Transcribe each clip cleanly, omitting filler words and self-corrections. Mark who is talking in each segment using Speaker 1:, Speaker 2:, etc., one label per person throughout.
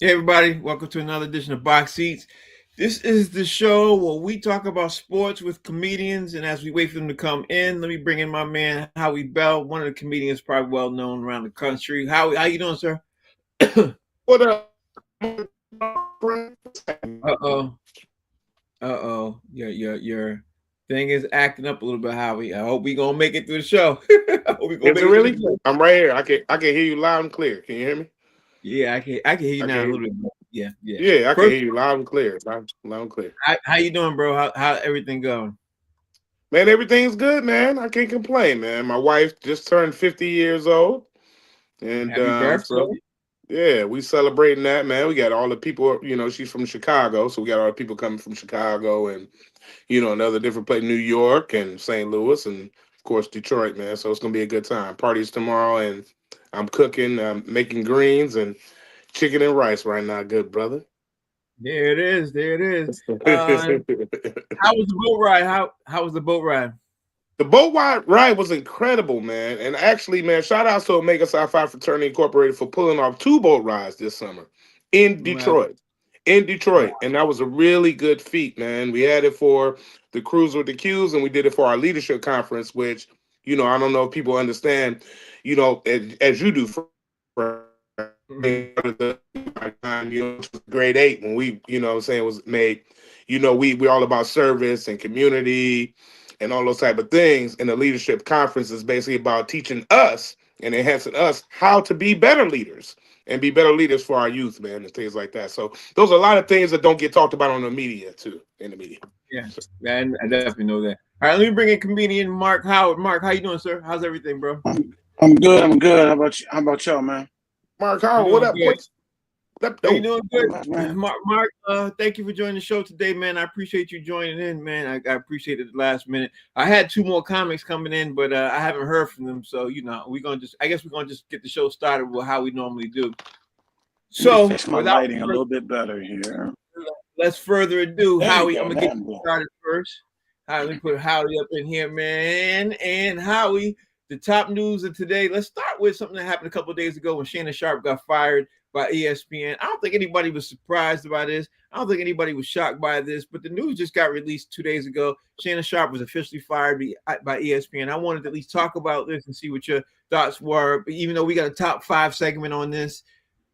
Speaker 1: Hey everybody, welcome to another edition of Box Seats. This is the show where we talk about sports with comedians, and as we wait for them to come in, let me bring in my man Howie Bell, one of the comedians probably well known around the country. Howie, how you doing, sir?
Speaker 2: What up,
Speaker 1: Uh-oh. Uh-oh. Your thing is acting up a little bit, Howie. I hope we gonna make it through the show. I hope we gonna
Speaker 2: Is
Speaker 1: make
Speaker 2: it
Speaker 1: it through the
Speaker 2: really?
Speaker 1: show.
Speaker 2: I'm right here. I can hear you loud and clear. Can you hear me?
Speaker 1: Yeah, I can hear you
Speaker 2: I can
Speaker 1: now a
Speaker 2: hear
Speaker 1: little
Speaker 2: you.
Speaker 1: bit more. Yeah, yeah.
Speaker 2: Yeah, I can
Speaker 1: First,
Speaker 2: hear you loud and clear. Loud and clear.
Speaker 1: how you doing, bro? How everything going?
Speaker 2: Man, everything's good, man. I can't complain, man. My wife just turned 50 years old, and
Speaker 1: Happy birthday.
Speaker 2: so yeah, we celebrating that, man. We got all the people. She's from Chicago, so we got all the people coming from Chicago, and another different place, New York and St. Louis, and of course Detroit, man. So it's gonna be a good time. Parties tomorrow, and I'm cooking, making greens and chicken and rice right now, good brother.
Speaker 1: There it is. There it is. How was the boat ride? How was the boat ride?
Speaker 2: The boat ride was incredible, man. And actually, man, shout out to Omega Psi Phi Fraternity Incorporated for pulling off two boat rides this summer in
Speaker 1: Well,
Speaker 2: Detroit. In Detroit. And that was a really good feat, man. We had it for the Cruise with the Qs and we did it for our leadership conference, which, I don't know if people understand, as you do for
Speaker 1: mhm.
Speaker 2: grade 8 when we, what I'm saying, was made, we're all about service and community and all those type of things. And the leadership conference is basically about teaching us and enhancing us how to be better leaders and be better leaders for our youth, man, and things like that. So those are a lot of things that don't get talked about on the media too, in the media.
Speaker 1: Yeah,
Speaker 2: So,
Speaker 1: I definitely know that. All right, let me bring in comedian Mark Howard. Mark, how you doing, sir? How's everything, bro?
Speaker 3: I'm good. I'm good. How about you? How about y'all, man?
Speaker 2: Mark
Speaker 1: I'm
Speaker 2: Howard, what
Speaker 1: doing
Speaker 2: up?
Speaker 1: good.
Speaker 2: What's up?
Speaker 1: Are you
Speaker 2: Oh,
Speaker 1: doing
Speaker 3: Not
Speaker 1: good?
Speaker 3: much, man.
Speaker 1: Mark, thank you for joining the show today, man. I appreciate you joining in, man. I appreciate it at the last minute. I had two more comics coming in, but I haven't heard from them. So, I guess we're gonna just get the show started with how we normally do.
Speaker 3: Let me
Speaker 1: So,
Speaker 3: fix my
Speaker 1: without
Speaker 3: lighting a little bit better here.
Speaker 1: less further ado,
Speaker 3: There you
Speaker 1: Howie, I'm
Speaker 3: go.
Speaker 1: gonna
Speaker 3: Now
Speaker 1: get
Speaker 3: I'm
Speaker 1: you
Speaker 3: good.
Speaker 1: started first. Let me put Howie up in here, man. And Howie, the top news of today. Let's start with something that happened a couple of days ago when Shannon Sharpe got fired by ESPN. I don't think anybody was surprised by this. I don't think anybody was shocked by this, but the news just got released 2 days ago. Shannon Sharpe was officially fired by ESPN. I wanted to at least talk about this and see what your thoughts were. But even though we got a top five segment on this,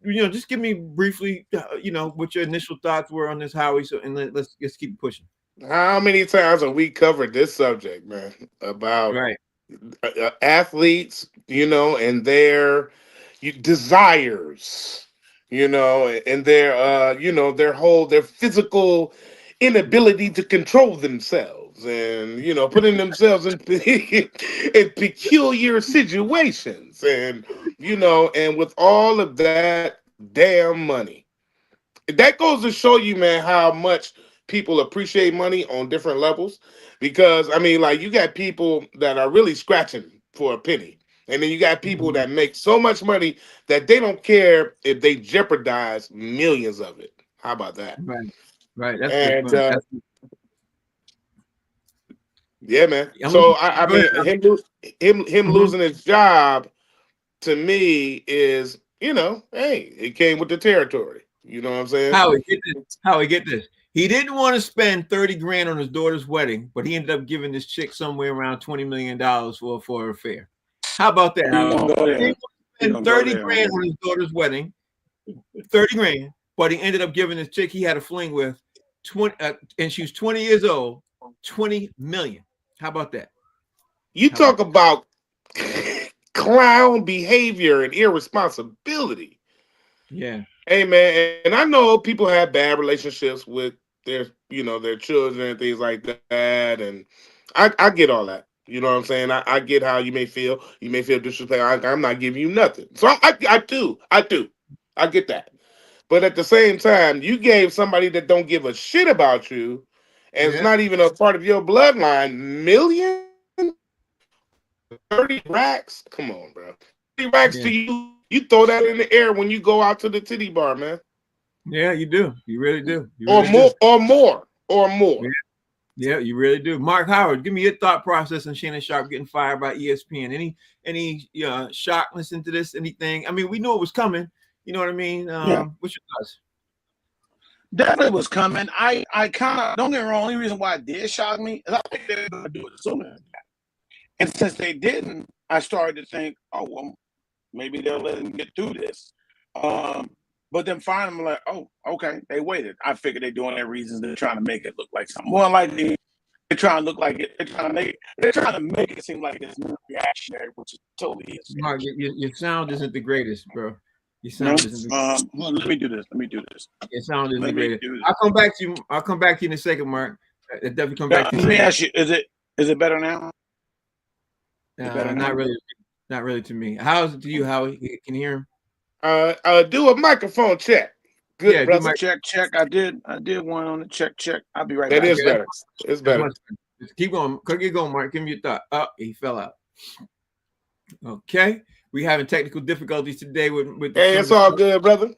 Speaker 1: just give me briefly, what your initial thoughts were on this, Howie. So, and let's keep pushing.
Speaker 2: how many times have we covered this subject, man, about
Speaker 1: Right.
Speaker 2: athletes, and their desires, and their their physical inability to control themselves and putting themselves in in peculiar situations and and with all of that damn money. That goes to show you, man, how much people appreciate money on different levels. Because I mean, like, you got people that are really scratching for a penny, and then you got people
Speaker 1: Mhm.
Speaker 2: that make so much money that they don't care if they jeopardize millions of it. How about that?
Speaker 1: Right. Right. That's a good
Speaker 2: And
Speaker 1: point.
Speaker 2: yeah, man.
Speaker 1: I'm gonna,
Speaker 2: So I
Speaker 1: go ahead.
Speaker 2: mean, him
Speaker 1: Mhm.
Speaker 2: losing his job to me is, hey, it came with the territory. You know what I'm saying?
Speaker 1: Howie, get this. Howie, get this. He didn't want to spend 30 grand on his daughter's wedding, but he ended up giving this chick somewhere around $20 million for her affair. How about that,
Speaker 3: We
Speaker 1: Howie?
Speaker 3: gonna go
Speaker 1: He
Speaker 3: there.
Speaker 1: didn't want to
Speaker 3: We
Speaker 1: spend
Speaker 3: gonna go
Speaker 1: 30
Speaker 3: there,
Speaker 1: grand
Speaker 3: man.
Speaker 1: on his daughter's wedding, 30 grand, but he ended up giving this chick he had a fling with 20, and she was 20 years old, 20 million. How about that?
Speaker 2: You
Speaker 1: How about
Speaker 2: talk
Speaker 1: that?
Speaker 2: about clown behavior and irresponsibility.
Speaker 1: Yeah.
Speaker 2: Hey, man, and I know people have bad relationships with their children and things like that, and I get all that. You know what I'm saying? I get how you may feel. You may feel disrespect. I'm not giving you nothing. So I get that. But at the same time, you gave somebody that don't give a shit about you, and it's
Speaker 1: Yeah.
Speaker 2: not even a part of your bloodline, millions. 30 racks? Come on, bro. 30 racks
Speaker 1: Yeah.
Speaker 2: to you. You throw that in the air when you go out to the titty bar, man.
Speaker 1: Yeah, you do. You really do. You
Speaker 2: Or
Speaker 1: really do.
Speaker 2: more, or more, or
Speaker 1: Yeah.
Speaker 2: more.
Speaker 1: Yeah, you really do. Mark Howard, give me your thought process on Shannon Sharpe getting fired by ESPN. Any shock listening to this? Anything? I mean, we knew it was coming. You know what I mean?
Speaker 3: Yeah.
Speaker 1: What's your thoughts?
Speaker 3: Definitely was coming. I kind of, don't get me wrong, only reason why it did shock me is I think they were going to do it sooner. And since they didn't, I started to think, oh, well, maybe they'll let him get through this. But then finally, I'm like, oh, okay, they waited. I figured they're doing their reasons. They're trying to make it look like something more likely. They're trying to look like it. They're trying to make it seem like it's reactionary, which it totally is.
Speaker 1: Mark, your sound isn't the greatest, bro. Your
Speaker 3: No,
Speaker 1: sound isn't the
Speaker 3: well, let me do this.
Speaker 1: Your sound isn't the
Speaker 3: Let me
Speaker 1: greatest.
Speaker 3: do this.
Speaker 1: I'll come back to you. I'll come back to you in a second, Mark. I'll definitely come back to you.
Speaker 3: Let me ask you, is it better now?
Speaker 1: Not really. Not really to me. How's it to you, Howie? Can you hear him?
Speaker 2: Do a microphone check. Good,
Speaker 1: Yeah,
Speaker 2: brother.
Speaker 3: Check. I did one on the check. I'll be right
Speaker 2: That
Speaker 3: back.
Speaker 2: is better. It's better.
Speaker 1: Keep going. Keep going, Mark. Give me your thought. Oh, he fell out. Okay. We having technical difficulties today with
Speaker 2: Hey, it's all good, brother.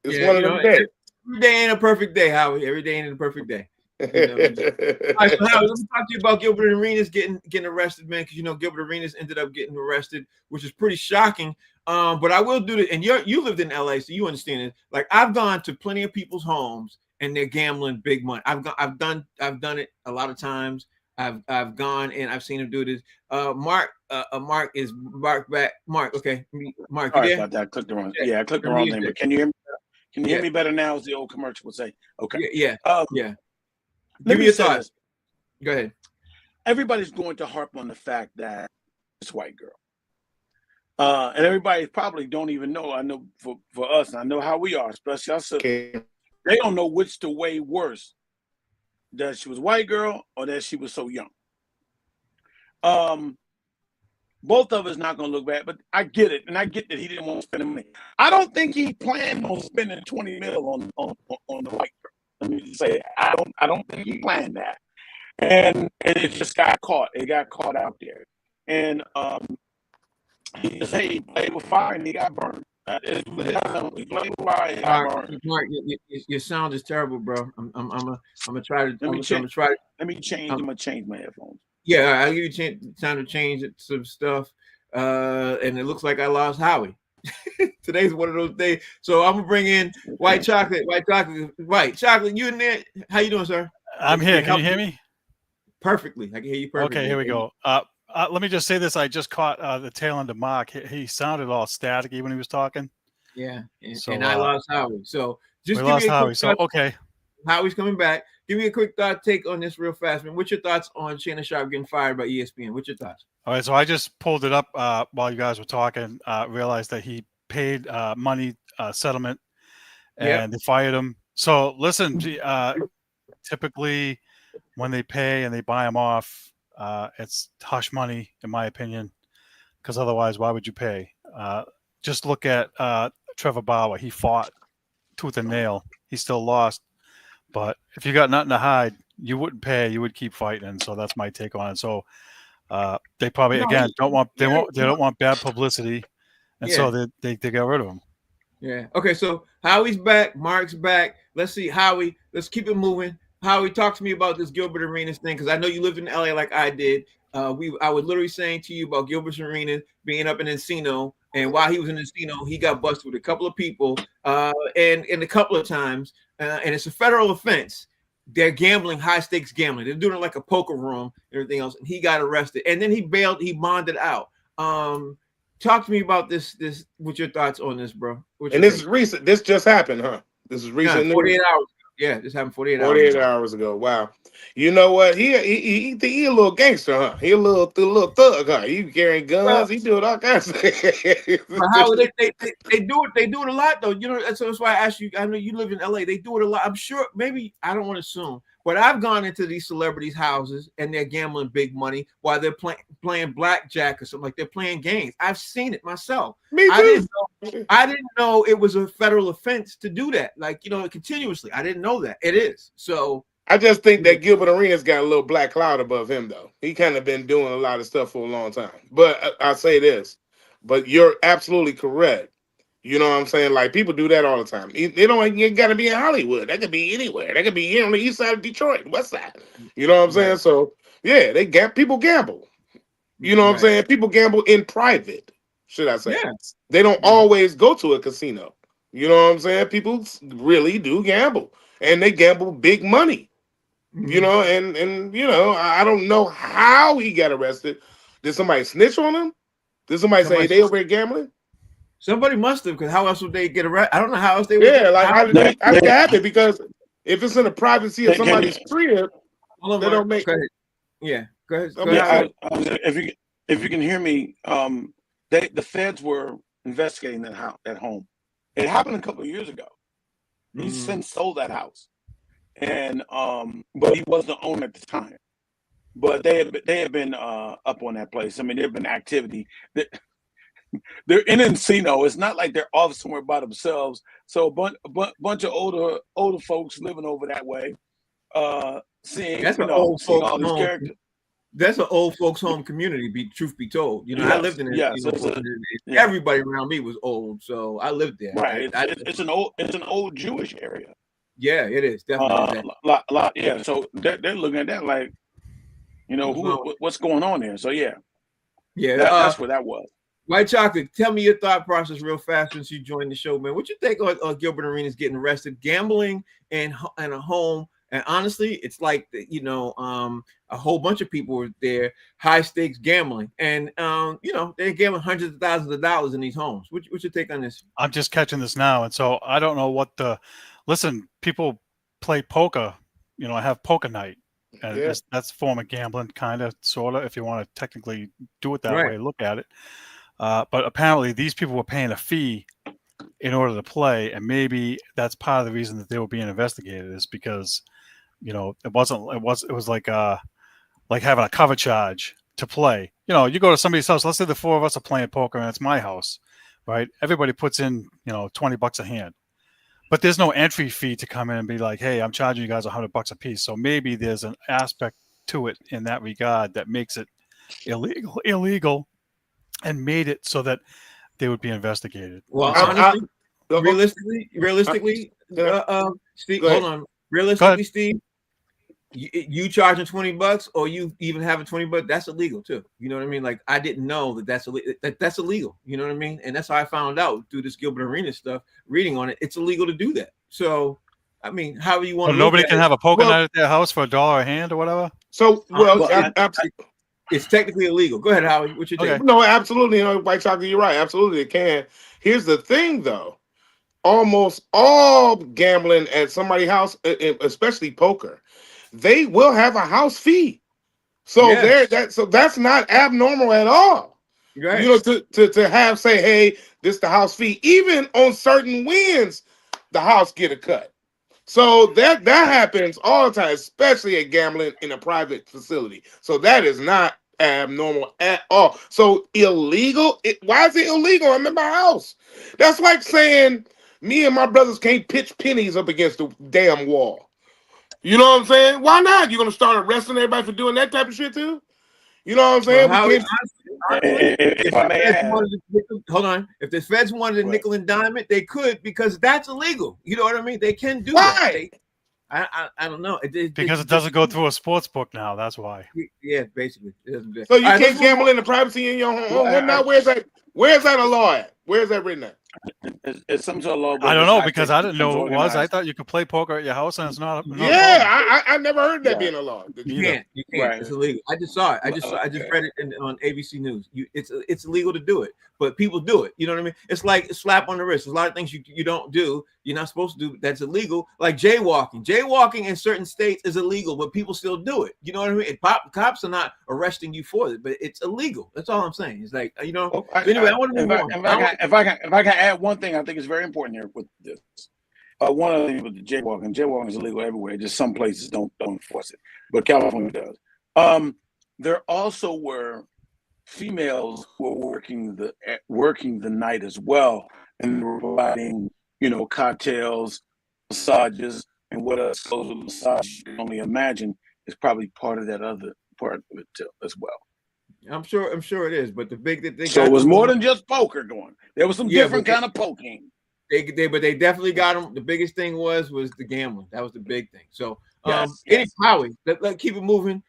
Speaker 2: It's one of them days.
Speaker 1: Every day ain't a perfect day, Howie. Every day ain't a perfect day. All right, so Howie, let me talk to you about Gilbert Arenas getting arrested, man, because Gilbert Arenas ended up getting arrested, which is pretty shocking. But I will do it, and you lived in LA, so you understand it. Like, I've gone to plenty of people's homes and they're gambling big money. I've done it a lot of times. I've gone and I've seen him do this. Mark is back. Mark, okay. Mark,
Speaker 3: Sorry about that. I clicked the wrong. Yeah, I clicked the wrong name. But can you hear me? Can you hear me better now? As the old commercial would say. Okay.
Speaker 1: Yeah.
Speaker 3: Give me your thoughts.
Speaker 1: Go ahead.
Speaker 3: Everybody's going to harp on the fact that it's white girl. And everybody probably don't even know. I know for us, I know how we are, especially us. They don't know which to weigh worse. That she was white girl or that she was so young. Both of us not gonna look bad, but I get it, and I get that he didn't want to spend the money. I don't think he planned on spending 20 mil on the white girl. Let me just say that. I don't think he planned that, and it just got caught. It got caught out there, and he just he played with fire and he got burned. He played with fire and he got burned.
Speaker 1: Mark, your sound is terrible, bro. I'm gonna try to.
Speaker 3: Let me change. I'm gonna change my headphones.
Speaker 1: Yeah, I'll give you time to change some stuff. And it looks like I lost Howie. Today's one of those days. So I'm gonna bring in White Chocolate. You in there? How you doing, sir?
Speaker 4: I'm here. Can you hear me?
Speaker 1: Perfectly. I can hear you perfectly.
Speaker 4: Okay, here we go. Let me just say this. I just caught the tail end of Mark. He sounded all staticky when he was talking.
Speaker 1: Yeah, and I lost Howie. So just
Speaker 4: we lost Howie. So okay,
Speaker 1: Howie's coming back. Give me a quick take on this real fast, man. What's your thoughts on Shannon Sharpe getting fired by ESPN? What's your thoughts?
Speaker 4: All right, so I just pulled it up while you guys were talking. Realized that he paid money settlement, and they fired him. So listen, typically when they pay and they buy him off, it's hush money, in my opinion, because otherwise, why would you pay? Just look at Trevor Bauer. He fought tooth and nail. He still lost. But if you got nothing to hide, you wouldn't pay. You would keep fighting. So that's my take on it. So they probably don't want bad publicity, and so they got rid of him.
Speaker 1: Yeah. Okay. So Howie's back. Mark's back. Let's see, Howie. Let's keep it moving. Howie, talk to me about this Gilbert Arenas thing, because I know you lived in LA like I did. I was literally saying to you about Gilbert Arenas being up in Encino, and while he was in Encino, he got busted with a couple of people, and a couple of times, and it's a federal offense. They're gambling, high stakes gambling. They're doing it like a poker room and everything else. And he got arrested, and then he bailed. He bonded out. Talk to me about this. What's your thoughts on this, bro?
Speaker 2: And this is recent. This just happened, huh? This is recent.
Speaker 1: 48 hours. Yeah, this happened 48
Speaker 2: hours ago. Wow. You know what? He a little gangster, huh? He a little thug, huh? He carrying guns. He doing all kinds of things.
Speaker 1: How they do it? They do it a lot, though. That's why I asked you. I know you live in LA. They do it a lot. I'm sure. Maybe I don't want to assume, but I've gone into these celebrities' houses and they're gambling big money while they're playing blackjack or something, like they're playing games. I've seen it myself.
Speaker 2: Me too.
Speaker 1: I didn't know it was a federal offense to do that. Like, continuously. I didn't know that. It is. So
Speaker 2: I just think that Gilbert Arenas got a little black cloud above him, though. He kind of been doing a lot of stuff for a long time. But I say this, but you're absolutely correct. You know what I'm saying? Like, people do that all the time. They don't got to be in Hollywood. That could be anywhere. That could be here on the east side of Detroit, west side. You know what I'm saying? So, yeah, people gamble. You know what I'm saying? People gamble in private, should I say.
Speaker 1: Yeah.
Speaker 2: They don't always go to a casino. You know what I'm saying? People really do gamble, and they gamble big money. You know, and you know, I don't know how he got arrested. Did somebody snitch on him? Did somebody say they over here gambling?
Speaker 1: Somebody must have, because how else would they get arrested? I don't know how else they would
Speaker 2: Yeah,
Speaker 1: get.
Speaker 2: like how did
Speaker 3: They,
Speaker 2: that happen? Because if it's in the privacy of
Speaker 3: they, they,
Speaker 2: somebody's crib,
Speaker 1: Hold on,
Speaker 2: they don't make.
Speaker 1: go ahead. Yeah, go ahead.
Speaker 2: Don't
Speaker 1: Go
Speaker 2: make
Speaker 1: ahead.
Speaker 2: sense.
Speaker 3: if you can hear me, the feds were investigating that home. It happened a couple of years ago. He's since sold that house, and but he was the owner at the time. But they have been up on that place. I mean, there have been activity. They're in Encino. It's not like they're off somewhere by themselves. So a bunch of older folks living over that way, seeing
Speaker 1: That's an old
Speaker 3: seeing
Speaker 1: folks
Speaker 3: all these
Speaker 1: home.
Speaker 3: characters.
Speaker 1: That's an old folks home community. Truth be told, you know, I lived in it.
Speaker 3: Yes,
Speaker 1: You know, everybody around me was old, so I lived there.
Speaker 3: Right. It's an old Jewish area.
Speaker 1: Yeah, it is definitely.
Speaker 3: Yeah. So they're looking at that like, what's going on there. So yeah, that's where that was.
Speaker 1: White Chocolate, tell me your thought process real fast since you joined the show, man. What you think of Gilbert Arenas getting arrested, gambling in a home? And honestly, it's like a whole bunch of people were there, high stakes gambling, and they're gambling hundreds of thousands of dollars in these homes. What's your take on this?
Speaker 4: I'm just catching this now, and so I don't know what listen. People play poker, have poker night, and that's a form of gambling, kind of, sort of, if you want to technically do it that way, look at it. But apparently, these people were paying a fee in order to play, and maybe that's part of the reason that they were being investigated is because, it was like having a cover charge to play. You go to somebody's house. Let's say the four of us are playing poker, and it's my house, right? Everybody puts in, $20 a hand, but there's no entry fee to come in and be like, hey, I'm charging you guys $100 a piece. So maybe there's an aspect to it in that regard that makes it illegal. And made it so that they would be investigated.
Speaker 1: Well, honestly, realistically, Steve, hold on. Realistically, Steve, you charging $20 or you even having $20, that's illegal too. You know what I mean? Like, I didn't know that's illegal. You know what I mean? And that's how I found out through this Gilbert Arenas stuff, reading on it. It's illegal to do that. So, I mean, however you want to.
Speaker 4: Nobody can have a poker night at their house for $1 a hand or whatever.
Speaker 2: So,
Speaker 1: it's technically illegal. Go ahead, Howie. What you think?
Speaker 2: No, absolutely. White Chocolate, you're right. Absolutely, it can. Here's the thing, though. Almost all gambling at somebody's house, especially poker, they will have a house fee. So so that's not abnormal at all. Right. To have say, hey, this the house fee. Even on certain wins, the house get a cut. So that happens all the time, especially at gambling in a private facility. So that is not abnormal at all. So illegal? Why is it illegal? I'm in my house. That's like saying me and my brothers can't pitch pennies up against the damn wall. You know what I'm saying? Why not? You're going to start arresting everybody for doing that type of shit too? You know what I'm saying?
Speaker 1: Hold on. If the feds wanted a nickel and dime it, they could, because that's illegal. You know what I mean? They can do that. I don't know.
Speaker 4: Because it doesn't go through a sports book now. That's why.
Speaker 1: Yeah, basically.
Speaker 2: So you can't gamble in the privacy in your home. Where's that a law at? Where's that written at?
Speaker 3: It's some sort of law.
Speaker 4: I don't know, because I didn't know it was. I thought you could play poker at your house and it's not.
Speaker 2: I never heard that being a law.
Speaker 1: You can't. Right. It's illegal. I just saw it. I just read it on ABC News. It's illegal to do it, but people do it. You know what I mean? It's like a slap on the wrist. There's a lot of things you don't do. You're not supposed to do. That's illegal. Like jaywalking. Jaywalking in certain states is illegal, but people still do it. You know what I mean? Cops are not arresting you for it, but it's illegal. That's all I'm saying. It's like, anyway, I want to move on.
Speaker 3: If I can add one thing, I think it's very important here with this. One other thing with the jaywalking is illegal everywhere. Just some places don't enforce it, but California does. There also were females who were working the night as well, and were providing, cocktails, massages, and what else goes with massage you can only imagine is probably part of that other part of it too, as well.
Speaker 1: I'm sure it is, but the big thing.
Speaker 3: So it was more than just poker going. There was some different kind of poking.
Speaker 1: They definitely got them. The biggest thing was the gambling. That was the big thing. So, Howie, let's keep it moving.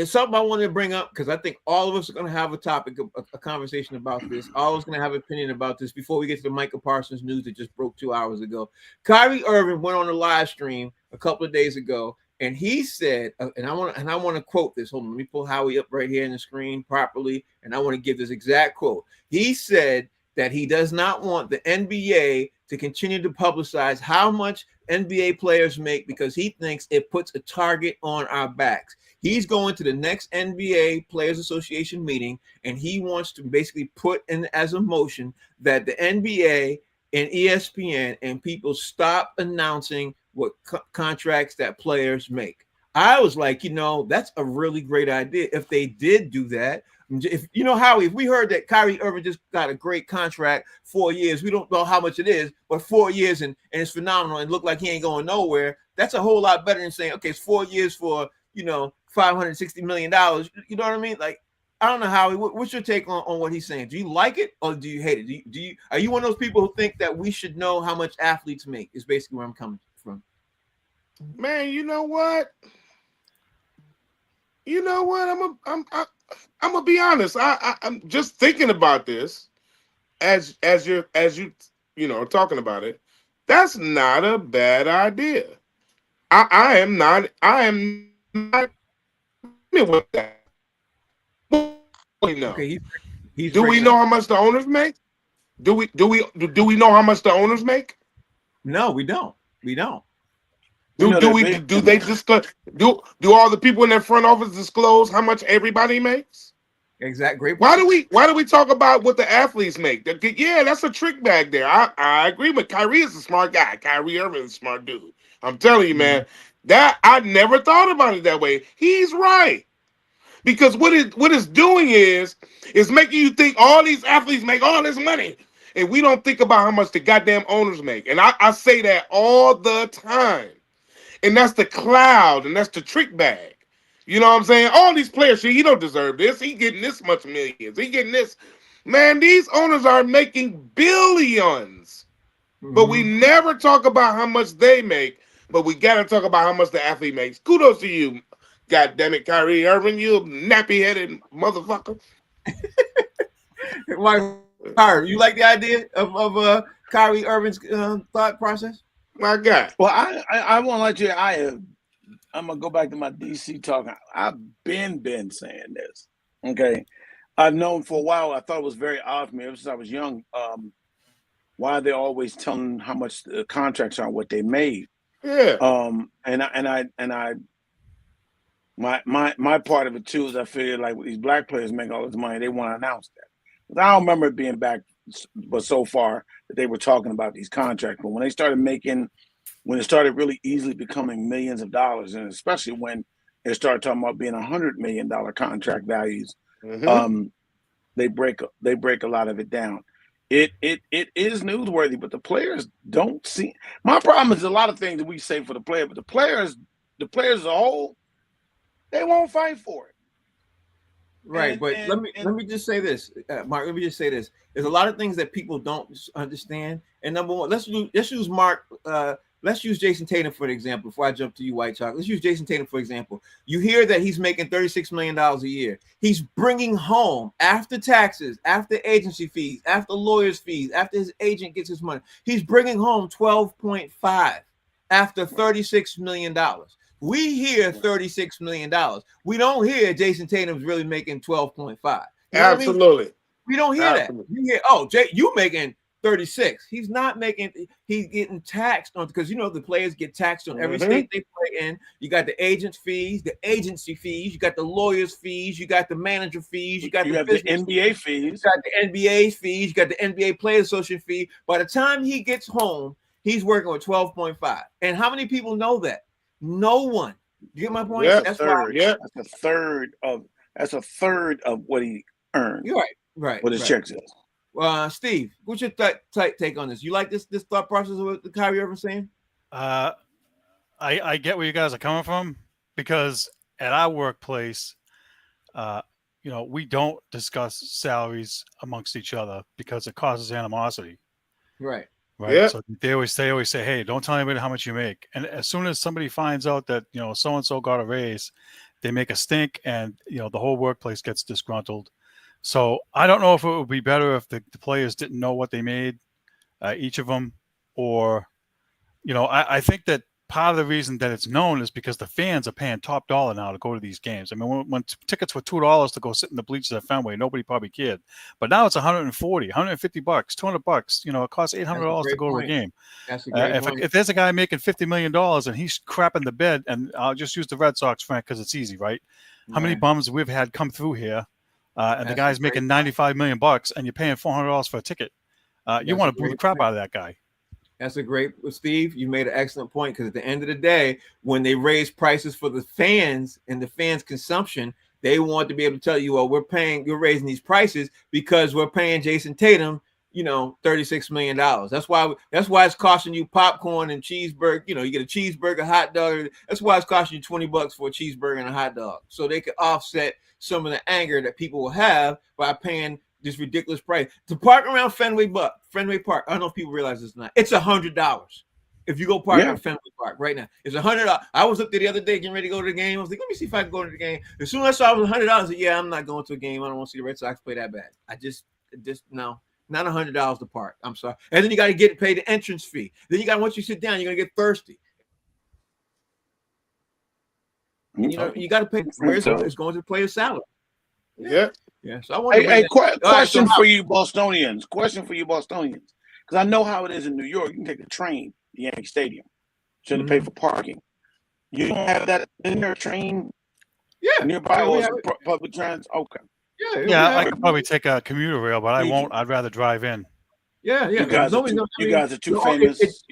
Speaker 1: it's something I wanted to bring up because I think all of us are going to have a topic, a conversation about this. All of us going to have an opinion about this before we get to the Michael Parsons news that just broke 2 hours ago. Kyrie Irving went on a live stream a couple of days ago, and he said, and I want to quote this. Hold on, let me pull Howie up right here in the screen properly, and I want to give this exact quote. He said that he does not want the NBA to continue to publicize how much NBA players make because he thinks it puts a target on our backs. He's going to the next NBA Players Association meeting, and he wants to basically put in as a motion that the NBA and ESPN and people stop announcing what contracts that players make. I was like, that's a really great idea. If they did do that, if Howie, if we heard that Kyrie Irving just got a great contract, 4 years, we don't know how much it is, but 4 years and it's phenomenal and look like he ain't going nowhere. That's a whole lot better than saying, okay, it's 4 years for $560 million. You know what I mean? Like, I don't know, Howie. What's your take on what he's saying? Do you like it or do you hate it? Are you one of those people who think that we should know how much athletes make? Is basically where I'm coming from.
Speaker 2: Man, you know what? I'm gonna be honest. I'm just thinking about this as you talking about it. That's not a bad idea. I am not with that.
Speaker 1: Okay,
Speaker 2: do we know how much the owners make? Do we know how much the owners make?
Speaker 1: No, we don't. We don't.
Speaker 2: Do they just do all the people in their front office disclose how much everybody makes?
Speaker 1: Exactly. Great.
Speaker 2: Why do we talk about what the athletes make? Yeah, that's a trick bag there. I agree with Kyrie is a smart guy. Kyrie Irving is a smart dude. I'm telling you, man, that I never thought about it that way. He's right. Because what it's doing is making you think all these athletes make all this money. And we don't think about how much the goddamn owners make. And I say that all the time. And that's the cloud, and that's the trick bag. You know what I'm saying? All these players, he don't deserve this. He getting this much millions. He getting this. Man, these owners are making billions. But we never talk about how much they make, but we got to talk about how much the athlete makes. Kudos to you, goddammit, Kyrie Irving, you nappy-headed motherfucker.
Speaker 1: Why, you like the idea of Kyrie Irving's thought process?
Speaker 2: My God.
Speaker 3: Well, I won't let you. I'm gonna go back to my DC talk. I've been saying this. Okay, I've known for a while. I thought it was very odd for me ever since I was young. Why they're always telling how much the contracts are, what they made.
Speaker 2: Yeah.
Speaker 3: My part of it too is I figured like these black players make all this money, they want to announce that. I don't remember it being back, but so far that they were talking about these contracts. But when it started really easily becoming millions of dollars, and especially when they started talking about being $100 million contract values, they break a lot of it down. It is newsworthy, but the players don't see. My problem is a lot of things that we say for the player, but the players as a whole, they won't fight for it.
Speaker 1: Right, but let me just say this, Mark. Let me just say this. There's a lot of things that people don't understand. And number one, let's use Mark. Let's use Jason Tatum for an example. Before I jump to you, White Chalk, let's use Jason Tatum for example. You hear that he's making $36 million a year. He's bringing home after taxes, after agency fees, after lawyers' fees, after his agent gets his money. He's bringing home 12.5 after $36 million. We hear $36 million. We don't hear Jason Tatum's really making 12.5. You know
Speaker 2: Absolutely.
Speaker 1: what I mean? We don't hear that. We hear, oh, Jay, you making 36. He's not making, he's getting taxed on, because the players get taxed on every state they play in. You got the agent's fees, the agency fees, you got the lawyer's fees, you got the manager fees, you got the
Speaker 3: NBA fees,
Speaker 1: you got the NBA fees, you got the NBA Players Association fee. By the time he gets home, he's working with 12.5. And how many people know that? No one. You get my point?
Speaker 2: Yep,
Speaker 1: that's
Speaker 3: a third of what he earned.
Speaker 1: You're right.
Speaker 3: What his check says.
Speaker 1: Steve, what's your take on this? You like this thought process of what the Kyrie Irving saying?
Speaker 4: I get where you guys are coming from, because at our workplace, we don't discuss salaries amongst each other because it causes animosity.
Speaker 1: Right.
Speaker 4: Right. So they always say, hey, don't tell anybody how much you make. And as soon as somebody finds out that, so-and-so got a raise, they make a stink, and the whole workplace gets disgruntled. So I don't know if it would be better if the players didn't know what they made, each of them, or I think that part of the reason that it's known is because the fans are paying top dollar now to go to these games. I mean, when tickets were $2 to go sit in the bleachers at Fenway, nobody probably cared. But now it's $140, $150, $200. It costs $800 to go to a game.
Speaker 1: That's a great point.
Speaker 4: If there's a guy making $50 million and he's crapping the bed, and I'll just use the Red Sox, Frank, because it's easy, right? How many bums we've had come through here, and the guy's making $95 million, and you're paying $400 for a ticket. You want to boo the crap out of that guy.
Speaker 1: That's a great, Steve. You made an excellent point, because at the end of the day, when they raise prices for the fans and the fans' consumption, they want to be able to tell you, well, you're raising these prices because we're paying Jason Tatum, $36 million. That's why it's costing you popcorn and cheeseburger. You get a cheeseburger, hot dog. That's why it's costing you $20 for a cheeseburger and a hot dog. So they could offset some of the anger that people will have by paying this ridiculous price to park around Fenway Park. I don't know if people realize this or not. It's $100 if you go park at Fenway Park right now. It's $100. I was up there the other day getting ready to go to the game. I was like, let me see if I can go to the game. As soon as I saw it was $100, I said, yeah, I'm not going to a game. I don't want to see the Red Sox play that bad. I just no, not $100 to park. I'm sorry. And then you got to pay the entrance fee. Then once you sit down, you're gonna get thirsty. You got to pay. It's going to the player's salary.
Speaker 2: Yeah.
Speaker 1: Yeah. So I want
Speaker 3: question for you Bostonians. Because I know how it is in New York. You can take the train to Yankee Stadium. Shouldn't pay for parking. You don't have that in your train nearby or public transit? Okay.
Speaker 4: Yeah, I could probably take a commuter rail, but I won't. I'd rather drive in.
Speaker 1: Yeah.
Speaker 3: You guys are too famous. It's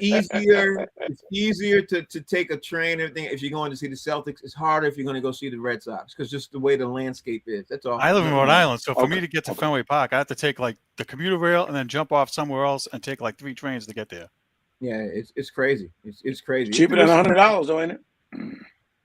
Speaker 3: easier.
Speaker 1: It's easier to take a train and everything if you're going to see the Celtics. It's harder if you're going to go see the Red Sox, because just the way the landscape is. That's all.
Speaker 4: I live in Rhode Island, so for me to get to Fenway Park, I have to take like the commuter rail and then jump off somewhere else and take like 3 trains to get there.
Speaker 1: Yeah, it's crazy. It's crazy.
Speaker 3: Cheaper than $100, though, ain't it?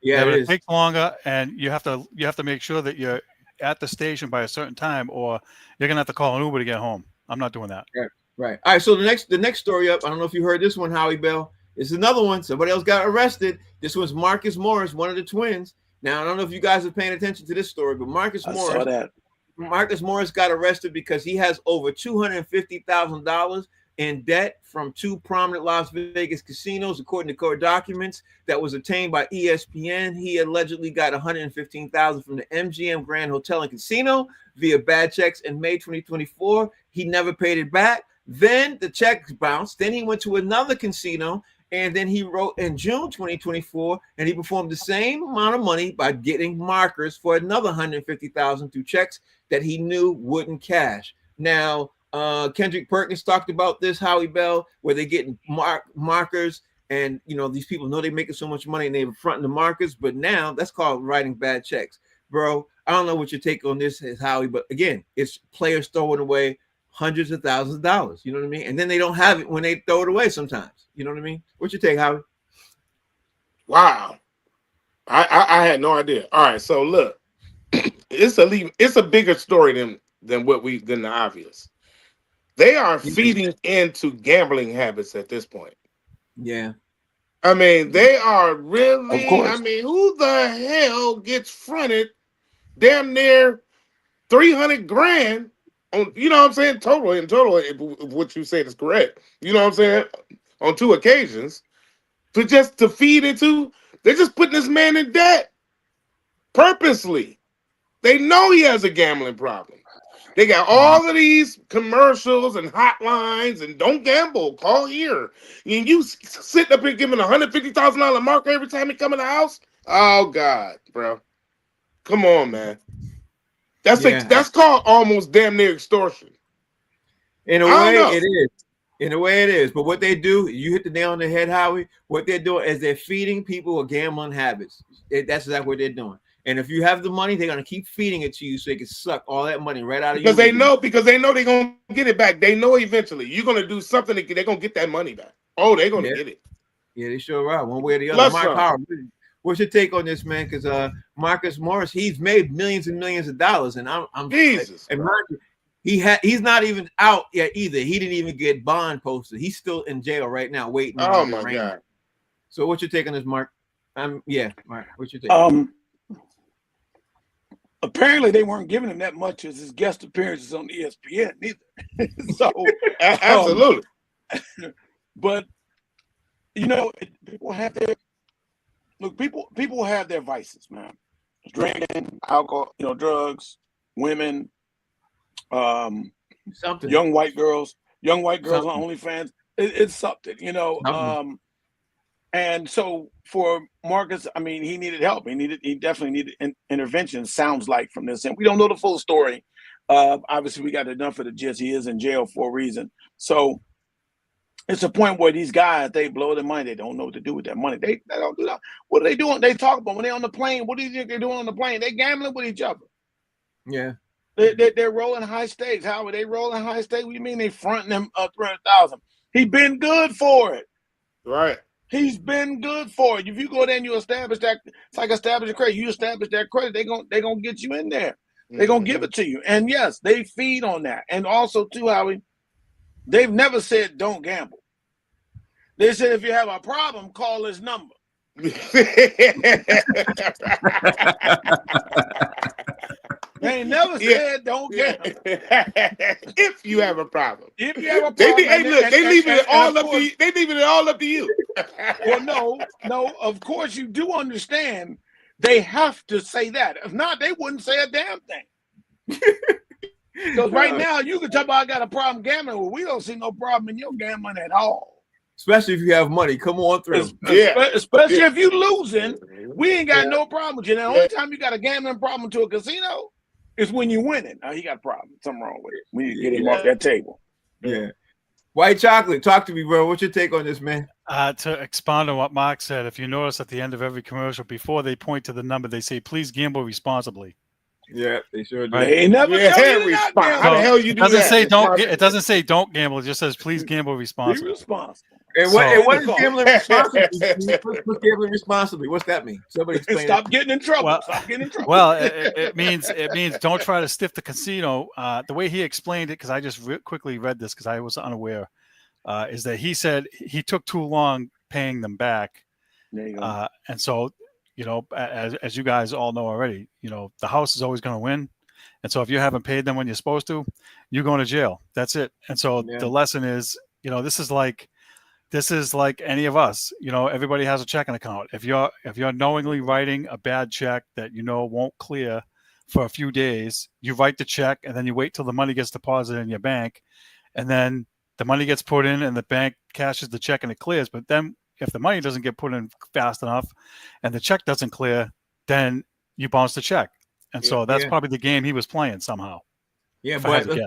Speaker 1: Yeah,
Speaker 4: but it takes longer, and you have to make sure that you're at the station by a certain time, or you're gonna have to call an Uber to get home. I'm not doing that.
Speaker 1: Yeah. Right. All right. So the next story up. I don't know if you heard this one, Howie Bell. It's another one. Somebody else got arrested. This one's Marcus Morris, one of the twins. Now I don't know if you guys are paying attention to this story, but Marcus Morris got arrested because he has over $250,000 in debt from 2 prominent Las Vegas casinos, according to court documents that was obtained by ESPN. He allegedly got $115,000 from the MGM Grand Hotel and Casino via bad checks in May 2024. He never paid it back. Then the checks bounced. Then he went to another casino, and then he wrote in June 2024, and he performed the same amount of money by getting markers for another $150,000 through checks that he knew wouldn't cash. Now, Kendrick Perkins talked about this, Howie Bell, where they're getting markers, and these people know they're making so much money and they're fronting the markers, but now that's called writing bad checks. Bro, I don't know what your take on this is, Howie, but again, it's players throwing away hundreds of thousands of dollars. You know what I mean? And then they don't have it when they throw it away sometimes. You know what I mean? What's your take, Howie?
Speaker 2: Wow. I had no idea. All right, so look, it's a bigger story than the obvious. They are feeding into gambling habits at this point.
Speaker 1: Yeah.
Speaker 2: I mean, they are really,
Speaker 3: Of course.
Speaker 2: I mean, who the hell gets fronted damn near 300 grand on, you know what I'm saying? In total, if what you said is correct. You know what I'm saying? On 2 occasions to feed into, they're just putting this man in debt purposely. They know he has a gambling problem. They got all of these commercials and hotlines and don't gamble, call here. And you sitting up here giving $150,000 marker every time he come in the house? Oh God, bro. Come on, man. That's called almost damn near extortion.
Speaker 1: In a way, it is. In a way, it is. But what they do, you hit the nail on the head, Howie. What they're doing is they're feeding people with gambling habits. That's exactly what they're doing. And if you have the money, they're gonna keep feeding it to you so they can suck all that money right out of you.
Speaker 2: Because they know they're gonna get it back. They know eventually you're gonna do something they're gonna get that money back. Oh, they're gonna get it.
Speaker 1: Yeah, they sure are. One way or the other. Mark Howard, what's your take on this, man? Because Marcus Morris, he's made millions and millions of dollars, and I'm
Speaker 2: Jesus.
Speaker 1: And Marcus, he's not even out yet either. He didn't even get bond posted. He's still in jail right now, waiting.
Speaker 2: Oh my God.
Speaker 1: So what's your take on this, Mark? Mark, what's your take?
Speaker 3: Apparently they weren't giving him that much as his guest appearances on ESPN either. So
Speaker 2: absolutely.
Speaker 3: But people have their people have their vices, man. Drinking, alcohol, drugs, women,
Speaker 1: Something.
Speaker 3: young white girls on OnlyFans. It's something, and so for Marcus, I mean, he needed help. He definitely needed intervention. Sounds like from this, and we don't know the full story. Obviously, we got enough of the gist. He is in jail for a reason. So it's a point where these guys, they blow their money. They don't know what to do with that money. They don't do that. What are they doing? They talk about when they're on the plane. What do you think they're doing on the plane? They're gambling with each other.
Speaker 1: Yeah.
Speaker 3: They're rolling high stakes. How are they rolling high stakes? What do you mean they fronting them 300,000? He been good for it.
Speaker 2: Right.
Speaker 3: He's been good for it. If you go there and you establish that, it's like establishing credit. You establish that credit, they're gonna get you in there. They're gonna give it to you. And yes, they feed on that. And also too, Howie, they've never said don't gamble. They said if you have a problem, call this number. They ain't never said don't gamble.
Speaker 2: If you have a problem.
Speaker 3: If you have a problem.
Speaker 2: They leaving it all up to you. They leaving it all up to you.
Speaker 3: Well, no, of course you do understand they have to say that. If not, they wouldn't say a damn thing. Because right now you can talk about I got a problem gambling. Well, we don't see no problem in your gambling at all.
Speaker 1: Especially if you have money. Come on through.
Speaker 3: Especially if you losing, we ain't got no problem with you. The only time you got a gambling problem to a casino is when you winning. Now he got a problem. Something wrong with it. We need to get him off that table.
Speaker 1: Yeah. White chocolate, talk to me, bro. What's your take on this, man?
Speaker 4: To expound on what Mark said, if you notice at the end of every commercial, before they point to the number, they say, "Please gamble responsibly."
Speaker 1: Yeah, they sure do.
Speaker 3: Right. They never tell you not gamble.
Speaker 2: How the hell you do that?
Speaker 4: It doesn't say don't gamble. It just says please gamble responsibly.
Speaker 3: Be responsible.
Speaker 1: And what is gambling responsibly? What's gambling responsibly? What's that mean? Somebody explain.
Speaker 3: Stop getting in trouble. Stop getting in trouble.
Speaker 4: Well, it means don't try to stiff the casino. The way he explained it, because I just quickly read this because I was unaware, is that he said he took too long paying them back.
Speaker 3: There you go.
Speaker 4: And so, as you guys all know already, the house is always going to win. And so if you haven't paid them when you're supposed to, you're going to jail. That's it. And so the lesson is, this is like any of us. Everybody has a checking account. If you're knowingly writing a bad check that won't clear for a few days, you write the check and then you wait till the money gets deposited in your bank, and then the money gets put in and the bank cashes the check and it clears. But then if the money doesn't get put in fast enough and the check doesn't clear, then you bounce the check. And so that's probably the game he was playing somehow.
Speaker 1: Yeah, but let's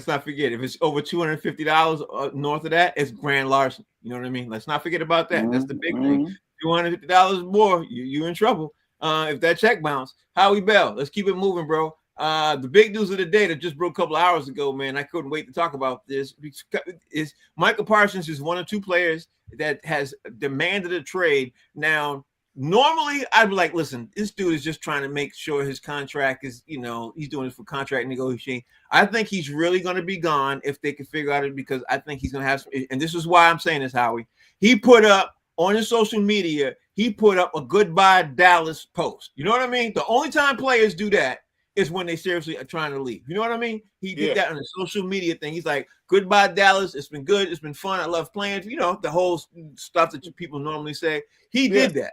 Speaker 1: not forget. If it's over $250 north of that, it's grand larceny. You know what I mean? Let's not forget about that. That's the big thing. $250 more, you're in trouble. If that check bounce. Howie Bell, let's keep it moving, bro. The big news of the day that just broke a couple of hours ago, man. I couldn't wait to talk about this. Is Michael Parsons is one of two players that has demanded a trade. Now, normally I'd be like, listen, this dude is just trying to make sure his contract is, he's doing this for contract negotiation. I think he's really going to be gone if they can figure out it, because I think he's going to have, and this is why I'm saying this, Howie. He put up on his social media, he put up a goodbye Dallas post. You know what I mean? The only time players do that is when they seriously are trying to leave. You know what I mean? He did that on a social media thing. He's like, goodbye, Dallas. It's been good. It's been fun. I love playing. The whole stuff that people normally say. He did that.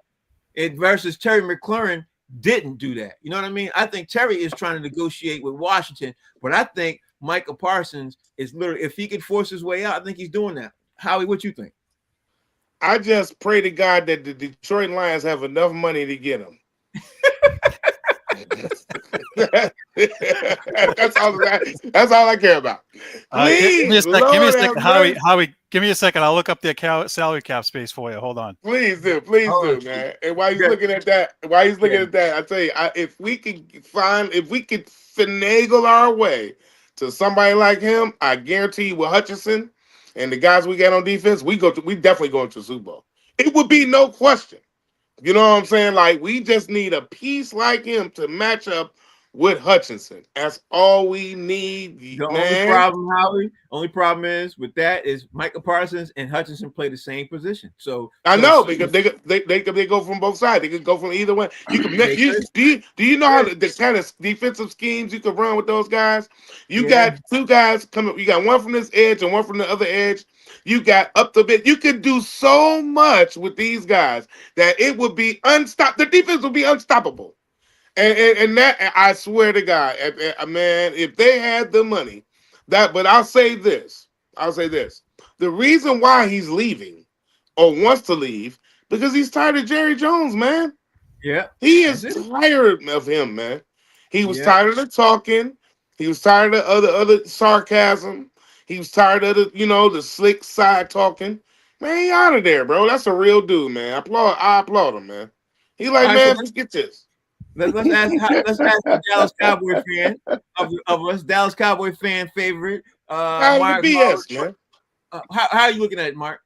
Speaker 1: Versus Terry McLaurin didn't do that. You know what I mean? I think Terry is trying to negotiate with Washington, but I think Michael Parsons is literally, if he could force his way out, I think he's doing that. Howie, what you think?
Speaker 2: I just pray to God that the Detroit Lions have enough money to get him. That's all I care about. Please,
Speaker 4: give me a second, Howie. Give me a second. I'll look up their salary cap space for you. Hold on.
Speaker 2: Please do, man. And while he's looking at that, I tell you, if we could finagle our way to somebody like him, I guarantee you, with Hutchinson and the guys we got on defense, we definitely go into the Super Bowl. It would be no question. You know what I'm saying? Like, we just need a piece like him to match up with Hutchinson. That's all we need,
Speaker 1: The only
Speaker 2: man.
Speaker 1: problem, Howie, only problem is with that is Micah Parsons and Hutchinson play the same position. So
Speaker 2: I know because they go from both sides. They could go from either one. You can
Speaker 1: They
Speaker 2: you,
Speaker 1: could.
Speaker 2: do you know how the kind of defensive schemes you could run with those guys? You
Speaker 1: Yeah.
Speaker 2: got two guys coming. You got one from this edge and one from the other edge. You got up the bit. You can do so much with these guys that it would be unstoppable. The defense would be unstoppable. And that I swear to God, man, if they had the money, that. But I'll say this. The reason why he's leaving or wants to leave because he's tired of Jerry Jones, man.
Speaker 1: Yeah.
Speaker 2: He is tired of him, man. He was
Speaker 1: Yeah.
Speaker 2: tired of the talking. He was tired of other sarcasm. He was tired of the slick side talking. Man, he out of there, bro. That's a real dude, man. I applaud him, man. He like,
Speaker 1: All right,
Speaker 2: man,
Speaker 1: so
Speaker 2: let's get this.
Speaker 1: let's ask the Dallas Cowboy fan of us, Dallas Cowboy fan favorite, Mark.
Speaker 2: BS, man.
Speaker 1: How are you looking at it, Mark?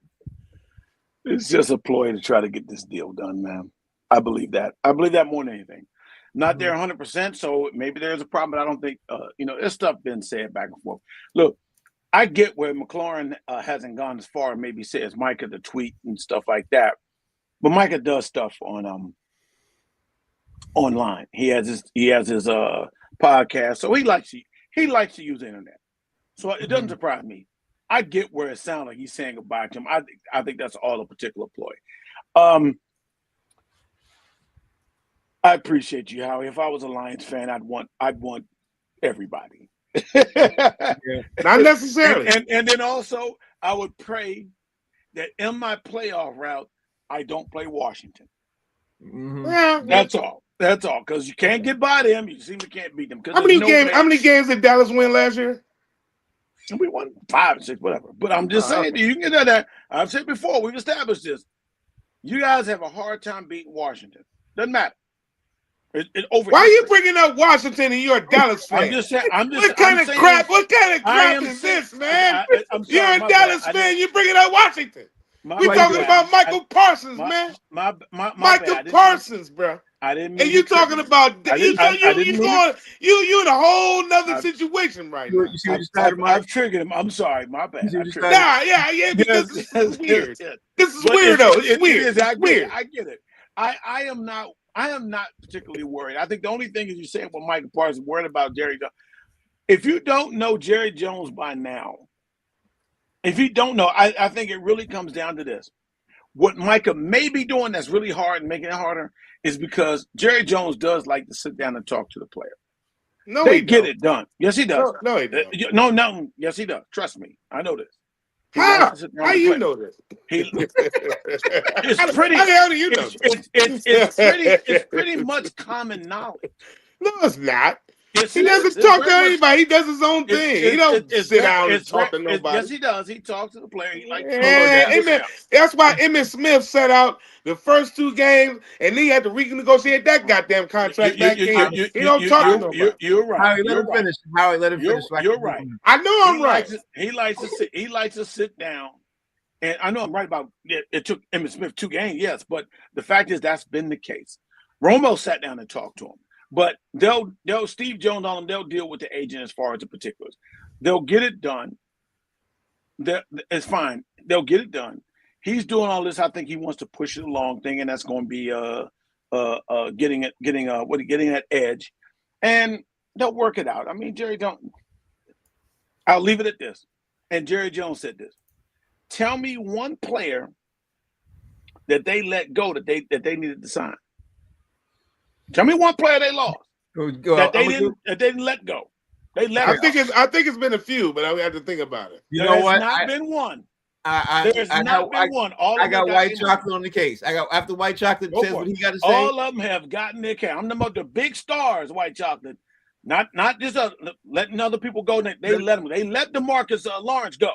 Speaker 3: It's just a ploy to try to get this deal done, man. I believe that. I believe that more than anything. Not there 100%, so maybe there's a problem, but I don't think, there's stuff been said back and forth. Look, I get where McLaurin hasn't gone as far and maybe says Micah the tweet and stuff like that, but Micah does stuff on online. He has his podcast, so he likes to use the internet. So it doesn't surprise me. I get where it sounds like he's saying goodbye to him. I think that's all a particular ploy. I appreciate you, Howie. If I was a Lions fan, I'd want everybody.
Speaker 2: Not necessarily.
Speaker 3: And then also, I would pray that in my playoff route, I don't play Washington.
Speaker 2: Yeah,
Speaker 3: that's all. That's all. Because you can't get by them. You seem to can't beat them.
Speaker 2: How many games did Dallas win last year?
Speaker 3: We won 5, 6, whatever. But I'm just saying, you can get that. I've said before, we've established this. You guys have a hard time beating Washington. Doesn't matter.
Speaker 2: Why are you bringing up Washington and you're a Dallas fan?
Speaker 3: I'm just saying.
Speaker 2: What kind of crap is this, man? You're a Dallas fan. You're bringing up Washington. We're talking about Michael Parsons, man. Michael Parsons, bro.
Speaker 3: I didn't.
Speaker 2: And you talking about you in a whole nother situation right now.
Speaker 1: You see what you started, Mark?
Speaker 3: I've triggered him. I'm sorry, my bad.
Speaker 2: Yeah. Because this is weird. This is weird, though. It's weird. It's weird.
Speaker 3: I get it. I am not particularly worried. I think the only thing is you saying what Michael Parsons worried about Jerry Jones. If you don't know Jerry Jones by now, if you don't know, I think it really comes down to this. What Micah may be doing that's really hard and making it harder is because Jerry Jones does like to sit down and talk to the player.
Speaker 2: No,
Speaker 3: they get it done. Yes, he does.
Speaker 2: No, he doesn't.
Speaker 3: No. Yes, he does. Trust me. I know this.
Speaker 2: How you know this?
Speaker 3: It's pretty.
Speaker 2: How the hell do you know
Speaker 3: It's pretty much common knowledge.
Speaker 2: No, it's not. He doesn't talk to anybody. He does his own thing. He don't sit down and talk to nobody.
Speaker 3: Yes, he does. He talks to the player. He likes
Speaker 2: that's why Emmitt Smith set out the first 2 games, and he had to renegotiate that goddamn contract back in. He don't talk to nobody.
Speaker 3: You're right.
Speaker 1: Howie, let him finish. Howie, let him finish.
Speaker 3: You're right.
Speaker 2: I know I'm right.
Speaker 3: He likes to sit down. And I know I'm right about it. It took Emmitt Smith 2 games, yes, but the fact is that's been the case. Romo sat down and talked to him. But they'll Steve Jones on them, they'll deal with the agent as far as the particulars. They'll get it done. It's fine. They'll get it done. He's doing all this. I think he wants to push it along thing, and that's going to be getting that edge. And they'll work it out. I mean, I'll leave it at this. And Jerry Jones said this. Tell me one player that they let go that they needed to sign. Tell me one player they lost that they didn't let go. They let.
Speaker 2: I think it's been a few, but I have to think about it.
Speaker 1: You know what?
Speaker 3: There's not been one.
Speaker 1: There's not been one. I got white chocolate on the case. I got after white chocolate says what he got to say.
Speaker 3: All of them have gotten their case. I'm talking about the big stars. White chocolate, not just letting other people go. They let them. They let DeMarcus Lawrence go.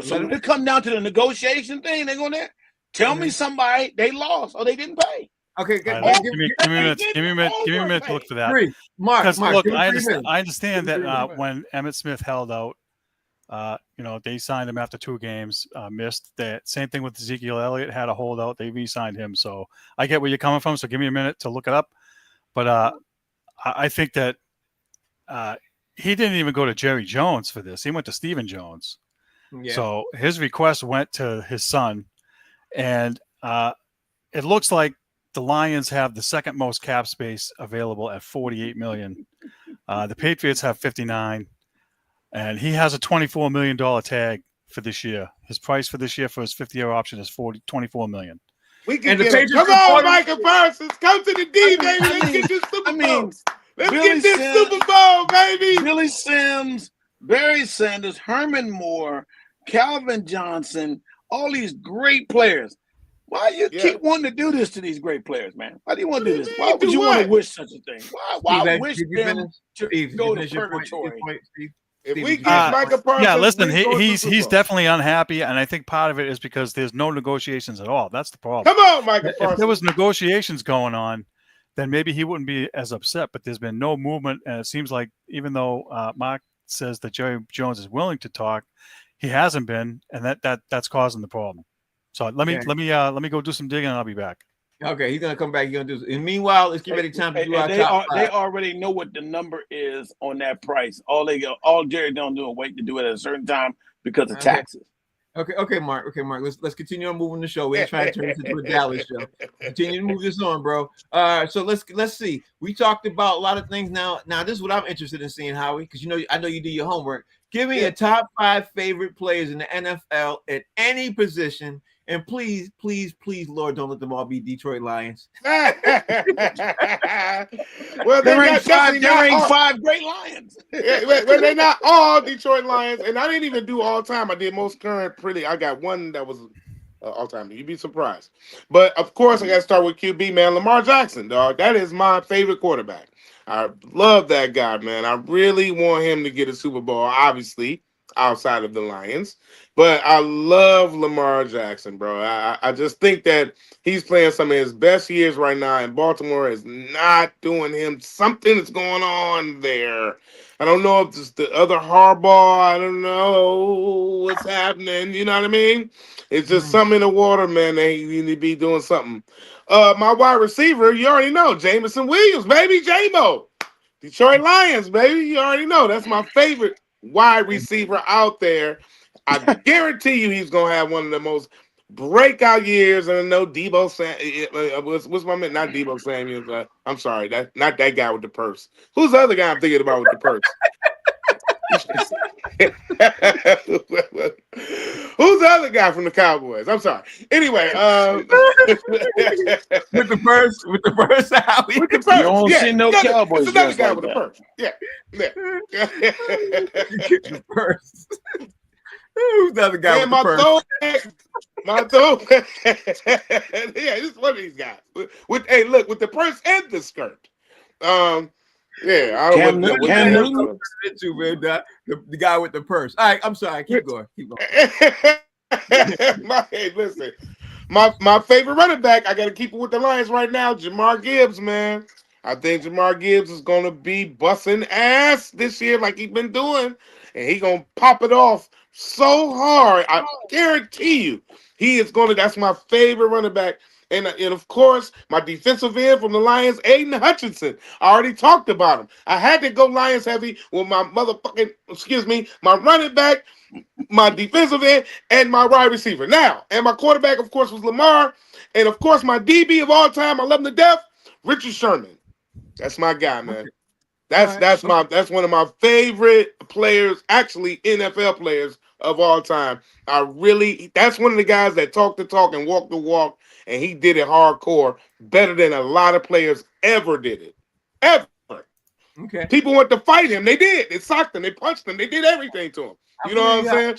Speaker 3: So when it come down to the negotiation thing, they're going there. Tell me somebody they lost or they didn't pay.
Speaker 1: Okay,
Speaker 4: give me a minute to look for that.
Speaker 1: Mark,
Speaker 4: look, I understand that when Emmitt Smith held out, they signed him after 2 games, missed. That same thing with Ezekiel Elliott, had a holdout. They re-signed him. So I get where you're coming from. So give me a minute to look it up. But I think that he didn't even go to Jerry Jones for this. He went to Stephen Jones.
Speaker 1: Yeah.
Speaker 4: So his request went to his son, and it looks like the Lions have the second most cap space available at $48 million. The Patriots have 59, and he has a $24 million tag for this year. His price for this year for his 5th-year option is $24 million.
Speaker 2: We can
Speaker 1: And the
Speaker 2: get him.
Speaker 1: Patriots
Speaker 2: Come on,
Speaker 1: reported-
Speaker 2: Michael Parsons. Come to the D, baby. Let's get this Super Bowl. Let's
Speaker 3: Billy
Speaker 2: get this
Speaker 3: Sims-
Speaker 2: Super Bowl, baby.
Speaker 3: Billy Sims, Barry Sanders, Herman Moore, Calvin Johnson, all these great players. Why you keep wanting to do this to these great players, man? Why do you want to do this? Why would you want to wish such a thing? Why
Speaker 1: Steve,
Speaker 3: wish
Speaker 1: did you
Speaker 3: them
Speaker 1: finish?
Speaker 3: to
Speaker 1: Steve,
Speaker 3: go
Speaker 1: did
Speaker 3: to
Speaker 1: you finish your
Speaker 3: purgatory?
Speaker 1: point, Steve?
Speaker 2: If
Speaker 1: Steve,
Speaker 2: we
Speaker 1: did you
Speaker 2: get
Speaker 1: finish your
Speaker 2: Michael
Speaker 1: point?
Speaker 2: Parsons,
Speaker 4: Yeah, listen,
Speaker 2: we go to
Speaker 4: he's
Speaker 2: Super Bowl.
Speaker 4: definitely unhappy, and I think part of it is because there's no negotiations at all. That's the problem.
Speaker 2: Come on, Michael
Speaker 4: If
Speaker 2: Parsons.
Speaker 4: there was negotiations going on, then maybe he wouldn't be as upset. But there's been no movement, and it seems like even though Mark says that Jerry Jones is willing to talk, he hasn't been, and that's causing the problem. So let me go do some digging, and I'll be back.
Speaker 1: Okay, he's gonna come back. He's gonna do this. And meanwhile, let's get ready time to do our top
Speaker 3: They
Speaker 1: five.
Speaker 3: already know what the number is on that price. All Jerry don't do is wait to do it at a certain time because of taxes.
Speaker 1: Okay, Mark. Let's continue on moving the show. We ain't trying to turn this into a Dallas show. Continue to move this on, bro. So let's see. We talked about a lot of things now. Now this is what I'm interested in seeing, Howie, because I know you do your homework. Give me a top 5 favorite players in the NFL at any position. And please, Lord, don't let them all be Detroit Lions.
Speaker 2: Well,
Speaker 3: there ain't 5 great Lions.
Speaker 2: Well, they're not all Detroit Lions, and I didn't even do all time. I did most current. I got one that was all time. You'd be surprised. But of course, I got to start with QB, man. Lamar Jackson, dog. That is my favorite quarterback. I love that guy, man. I really want him to get a Super Bowl, obviously, outside of the Lions. But I love Lamar Jackson, bro. I just think that he's playing some of his best years right now, and Baltimore is not doing him. Something that's going on there. I don't know if it's the other Harbaugh. I don't know what's happening. You know what I mean? It's just something in the water, man. They need to be doing something. My wide receiver, you already know, Jameson Williams, baby, J-Mo. Detroit Lions, baby. You already know. That's my favorite wide receiver out there. I guarantee you he's going to have one of the most breakout years. And I know Debo what's my man? Not Debo Samuels. I'm sorry, not that guy with the purse. Who's the other guy I'm thinking about with the purse? Who's the other guy from the Cowboys? I'm sorry. Anyway,
Speaker 1: with the purse,
Speaker 2: with the purse.
Speaker 3: You don't see no Cowboys.
Speaker 2: It's another guy with the purse. Yeah.
Speaker 1: The purse. Who's the other guy with the purse?
Speaker 2: My throwback. Yeah, this is one of these guys. With the purse and the skirt. Yeah, I don't know what
Speaker 1: the guy with the purse. All right, I'm sorry. Keep going.
Speaker 2: Listen, my favorite running back, I got to keep it with the Lions right now, Jamar Gibbs, man. I think Jamar Gibbs is going to be busting ass this year like he's been doing, and he's going to pop it off so hard. I guarantee you he is going to. That's my favorite running back. And of course, my defensive end from the Lions, Aiden Hutchinson. I already talked about him. I had to go Lions heavy with my my running back, my defensive end, and my wide receiver. Now, and my quarterback, of course, was Lamar. And of course, my DB of all time, I love him to death, Richard Sherman. That's my guy, man. That's one of my favorite players, actually NFL players of all time. That's one of the guys that talk the talk and walk the walk, and he did it hardcore better than a lot of players ever did it. Ever.
Speaker 1: Okay.
Speaker 2: People want to fight him. They did. They socked him. They punched him. They did everything to him. You know what I'm saying?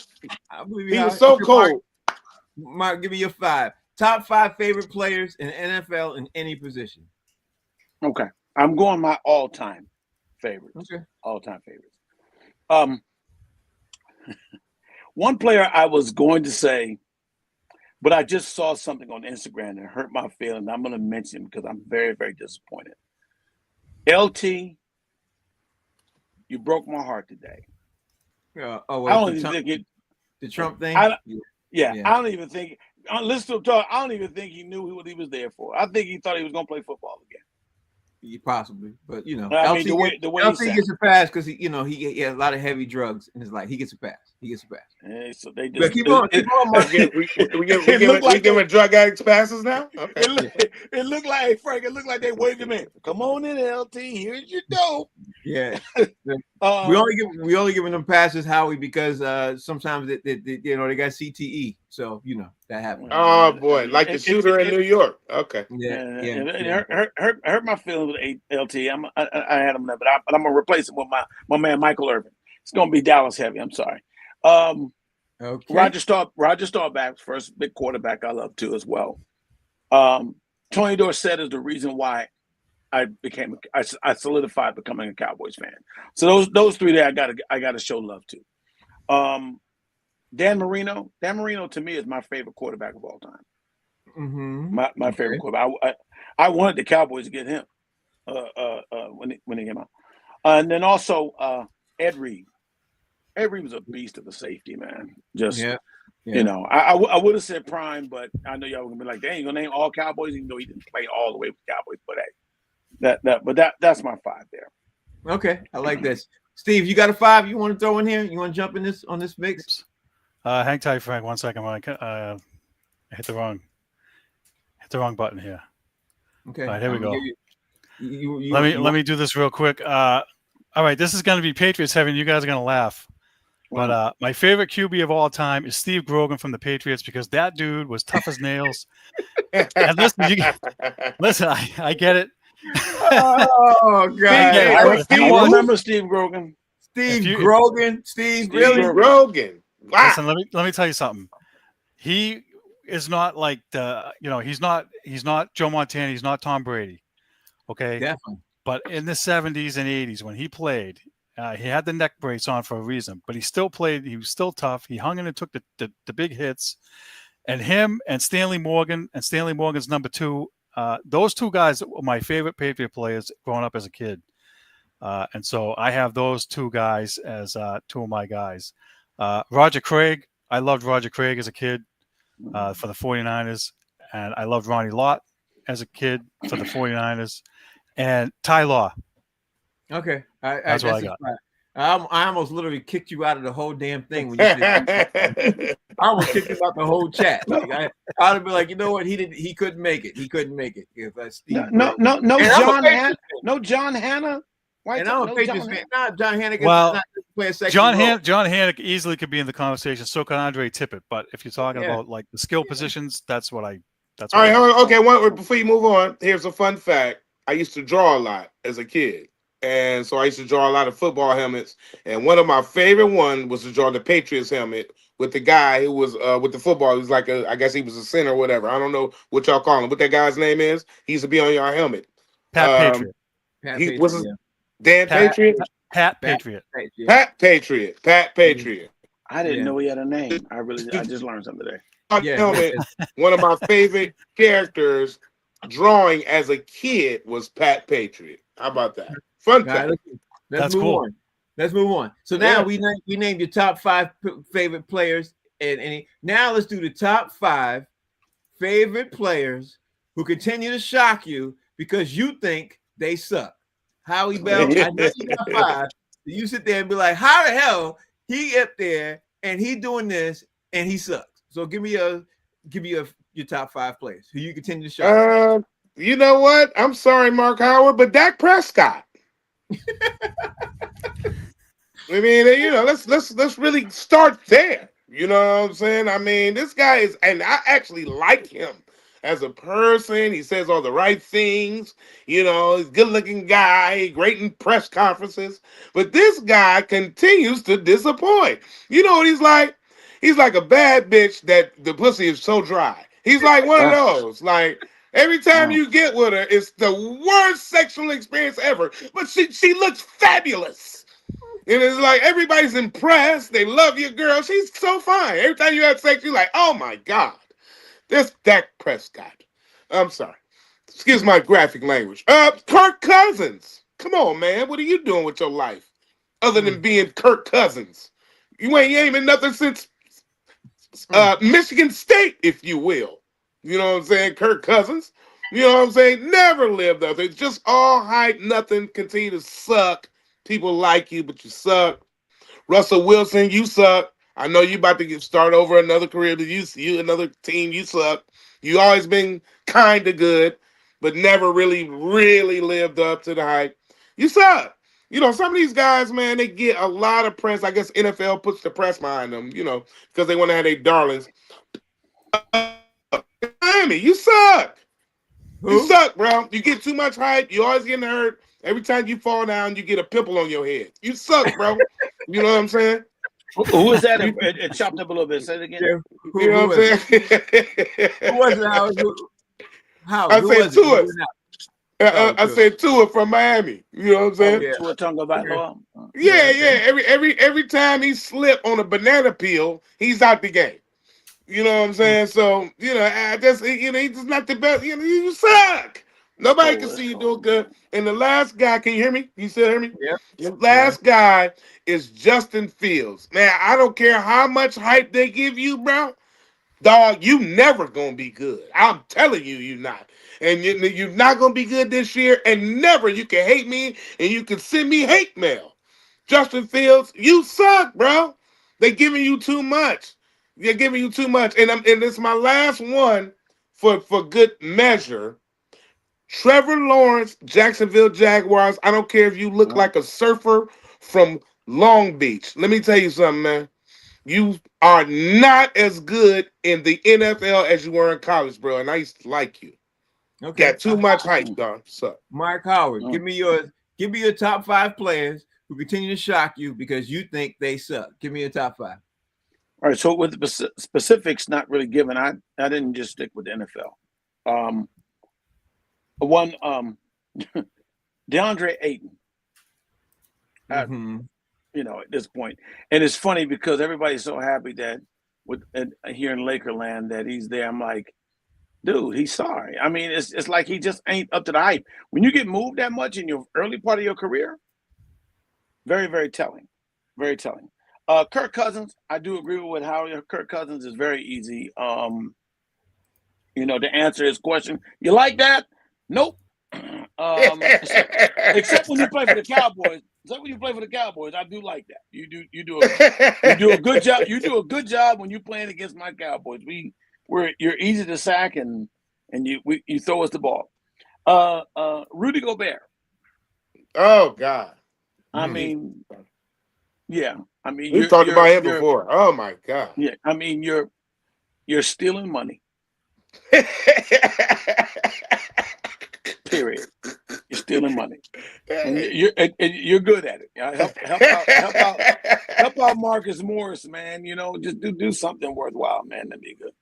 Speaker 1: I believe
Speaker 2: he was so cold.
Speaker 1: Mark, give me your 5. Top 5 favorite players in the NFL in any position.
Speaker 3: Okay. I'm going my all-time favorites.
Speaker 1: Okay.
Speaker 3: All-time favorites. One player I was going to say, but I just saw something on Instagram that hurt my feelings. I'm going to mention him because I'm very, very disappointed. LT, you broke my heart today.
Speaker 1: I
Speaker 3: don't even think
Speaker 1: the Trump thing?
Speaker 3: I don't even think listen to him talk. I don't even think he knew what he was there for. I think he thought he was going to play football again.
Speaker 1: Possibly, but you know,
Speaker 3: I mean,
Speaker 1: LT,
Speaker 3: the way he
Speaker 1: LT gets a pass because he had a lot of heavy drugs in his life. He gets a pass. He gets a pass.
Speaker 3: So they
Speaker 1: But
Speaker 3: just
Speaker 1: keep on, Mark.
Speaker 3: it looked like
Speaker 2: giving drug addicts passes now. Okay.
Speaker 3: It looked like, hey, Frank. It looked like they waved him in. Come on in, LT. Here's your dope.
Speaker 1: Yeah. we only giving them passes, Howie, because sometimes they got CTE, so you know that happens.
Speaker 2: Oh boy, like the shooter in New York. Okay.
Speaker 3: It hurt my feelings with LT. I had him there, but I'm gonna replace him with my man Michael Irvin. It's gonna be Dallas heavy. I'm sorry.
Speaker 1: Okay.
Speaker 3: Roger Staubach, first big quarterback I love too as well. Tony Dorsett is the reason why I solidified becoming a Cowboys fan. So those three there I gotta show love to. Dan Marino to me is my favorite quarterback of all time.
Speaker 1: Mm-hmm.
Speaker 3: My favorite quarterback. I wanted the Cowboys to get him when he came out. And then also Ed Reed. Ed Reed was a beast of a safety, man. Just you know, I would have said prime, but I know y'all were gonna be like, "Dang, you gonna name all Cowboys?" Even though he didn't play all the way with Cowboys, but hey, that's my 5 there.
Speaker 1: Okay, I like this. Steve, you got a 5 you want to throw in here? You want to jump in on this mix?
Speaker 4: Hang tight, Frank. 1 second. I hit the wrong button here.
Speaker 1: Okay.
Speaker 4: All right, here we go.
Speaker 1: Let
Speaker 4: me do this real quick. All right, this is going to be Patriots heavy, and you guys are going to laugh. But my favorite QB of all time is Steve Grogan from the Patriots because that dude was tough as nails. And listen, I get it.
Speaker 1: Oh God!
Speaker 3: I remember Steve Grogan.
Speaker 1: Steve Grogan.
Speaker 2: Wow.
Speaker 4: Listen, let me tell you something. He is not like he's not Joe Montana. He's not Tom Brady. Okay,
Speaker 1: definitely.
Speaker 4: But in the 70s and 80s when he played, he had the neck brace on for a reason. But he still played. He was still tough. He hung in and took the big hits. And him and Stanley Morgan and Stanley Morgan's number 2. Those 2 guys were my favorite Patriot players growing up as a kid. And so I have those 2 guys as 2 of my guys. Roger Craig. I loved Roger Craig as a kid for the 49ers. And I loved Ronnie Lott as a kid for the 49ers. And Ty Law.
Speaker 1: Okay.
Speaker 4: That's what I got.
Speaker 1: I almost literally kicked you out of the whole damn thing when you said I almost kicked him out the whole chat. Like I'd have been like, you know what? He couldn't make it. He couldn't make it. If Steve
Speaker 3: no John Hanna. Why
Speaker 1: and I'm a Patriots fan. Not John Hanna.
Speaker 4: Well,
Speaker 1: play a
Speaker 4: John Hanna easily could be in the conversation. So can Andre Tippett. But if you're talking about like the skill positions, that's what I. That's
Speaker 2: all right. Okay. Before you move on, here's a fun fact. I used to draw a lot as a kid. And so I used to draw a lot of football helmets. And one of my favorite ones was to draw the Patriots helmet with the guy who was with the football. He was like I guess he was a center or whatever. I don't know what y'all call him. What that guy's name is? He used to be on your helmet.
Speaker 4: Pat
Speaker 1: Patriot.
Speaker 2: Dan Patriot?
Speaker 4: Pat Patriot.
Speaker 2: Pat Patriot. Pat Patriot.
Speaker 3: I didn't know he had a name. I just learned something today.
Speaker 2: Helmet, one of my favorite characters drawing as a kid was Pat Patriot. How about that? Fun fact.
Speaker 1: Let's move on. So now we named your top 5 favorite players, and now let's do the top 5 favorite players who continue to shock you because you think they suck. Howie Bell, I know you got 5. You sit there and be like, how the hell he up there and he doing this and he sucks? So give me your top 5 players who you continue to shock.
Speaker 2: You know what? I'm sorry, Mark Howard, but Dak Prescott. I mean, let's really start there. You know what I'm saying? I mean, this guy is, and I actually like him as a person. He says all the right things. You know, he's a good-looking guy, great in press conferences. But this guy continues to disappoint. You know what he's like? He's like a bad bitch that the pussy is so dry. He's like one of those. Like, every time you get with her, it's the worst sexual experience ever. But she looks fabulous. And it's like everybody's impressed. They love your girl. She's so fine. Every time you have sex, you're like, oh my God. This Dak Prescott. I'm sorry. Excuse my graphic language. Kirk Cousins. Come on, man. What are you doing with your life? Other than being Kirk Cousins. You ain't been nothing since Michigan State, if you will. You know what I'm saying? Kirk Cousins. You know what I'm saying? Never lived up. It's just all hype, nothing. Continue to suck. People like you, but you suck. Russell Wilson, you suck. I know you about to start over another career, but you another team, you suck. You always been kind of good, but never really lived up to the hype. You suck. You know, some of these guys, man, they get a lot of press. I guess NFL puts the press behind them, you know, because they want to have their darlings. Miami, you suck. You
Speaker 1: Who?
Speaker 2: suck, bro. You get too much hype. You always getting hurt. Every time you fall down, you get a pimple on your head. You suck, bro. You know what I'm saying?
Speaker 3: Who was that? It chopped up a little bit. Say it again.
Speaker 1: Yeah,
Speaker 2: You know what I'm saying?
Speaker 1: Who was it, Howard? Howard,
Speaker 2: I
Speaker 1: who
Speaker 2: said
Speaker 1: was it?
Speaker 2: Tua. I
Speaker 1: Tua.
Speaker 2: said Tua from Miami. You know what I'm saying?
Speaker 1: yeah.
Speaker 3: Tua Tagovailoa.
Speaker 2: Yeah. Every time he slip on a banana peel, he's out the game. You know what I'm saying? So, you know, I just, you know, he's just not the best. You know, you suck. Nobody can see you doing good. And the last guy, can you hear me? You still hear me?
Speaker 1: Yep.
Speaker 2: The last guy is Justin Fields. Man, I don't care how much hype they give you, bro. Dog, you never gonna be good. I'm telling you, you're not. And you're not gonna be good this year. And never. You can hate me and you can send me hate mail. Justin Fields, you suck, bro. They giving you too much. They're giving you too much. And it's my last one for good measure. Trevor Lawrence, Jacksonville Jaguars. I don't care if you look like a surfer from Long Beach. Let me tell you something, man. You are not as good in the NFL as you were in college, bro. And I used to like you.
Speaker 1: Okay.
Speaker 2: Got too much hype, dog. So,
Speaker 1: Mark Howard, give me your top 5 players who continue to shock you because you think they suck. Give me your top 5.
Speaker 3: All right. So with the specifics not really given, I didn't just stick with the NFL. One, DeAndre Ayton. You know, at this point, and it's funny because everybody's so happy that here in Lakerland that he's there. I'm like, dude, he's sorry. I mean, it's like he just ain't up to the hype. When you get moved that much in your early part of your career, very, very telling. Very telling. Kirk Cousins, I do agree with how Kirk Cousins is very easy. You know, to answer his question. You like that? Nope. Except when you play for the Cowboys. Except when you play for the Cowboys, I do like that. You do a good job. You do a good job when you're playing against my Cowboys. You're easy to sack and you throw us the ball. Rudy Gobert.
Speaker 2: oh God.
Speaker 3: I mean, yeah. I mean,
Speaker 2: we talked about him before. Oh my God.
Speaker 3: Yeah. I mean, you're stealing money. Period. You're stealing money, and you're good at it. Help out Marcus Morris, man. You know, just do something worthwhile, man. That'd be good.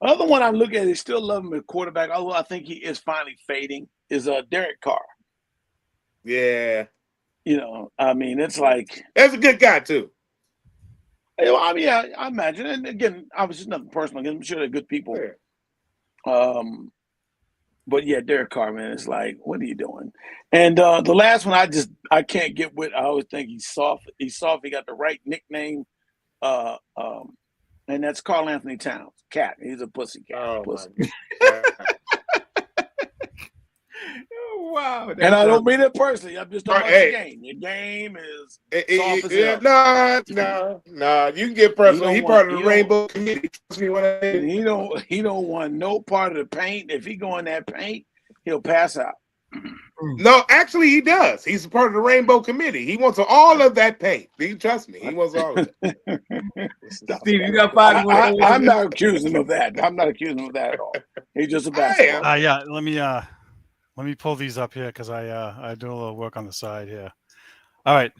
Speaker 3: Another one I look at is still love him at quarterback, although I think he is finally fading. Is Derek Carr.
Speaker 2: Yeah.
Speaker 3: You know, I mean, it's like
Speaker 2: that's a good guy too.
Speaker 3: I mean, yeah, I imagine. And again, obviously nothing personal. I'm sure they're good people.
Speaker 2: Yeah.
Speaker 3: But yeah, Derek Carr, man, it's like, what are you doing? And the last one, I can't get with. I always think he's soft. He's soft. He got the right nickname, and that's Carl Anthony Towns. Cat. He's a pussy cat.
Speaker 2: Oh
Speaker 3: pussy.
Speaker 2: my God.
Speaker 1: Oh, wow.
Speaker 3: And I don't mean it personally. I'm just talking about the game. Your game is soft as hell.
Speaker 2: No. You can get personal. He part of the Rainbow Committee.
Speaker 3: He don't want no part of the paint. If he go in that paint, he'll pass out.
Speaker 2: No, actually, he does. He's a part of the Rainbow Committee. He wants all of that paint. You trust me. He wants all of it.
Speaker 1: Steve, you got 5 more.
Speaker 3: I'm not accusing him of that. I'm not accusing him of that at all. He's just a basketball.
Speaker 4: Yeah, let me pull these up here because I do a little work on the side here. All right,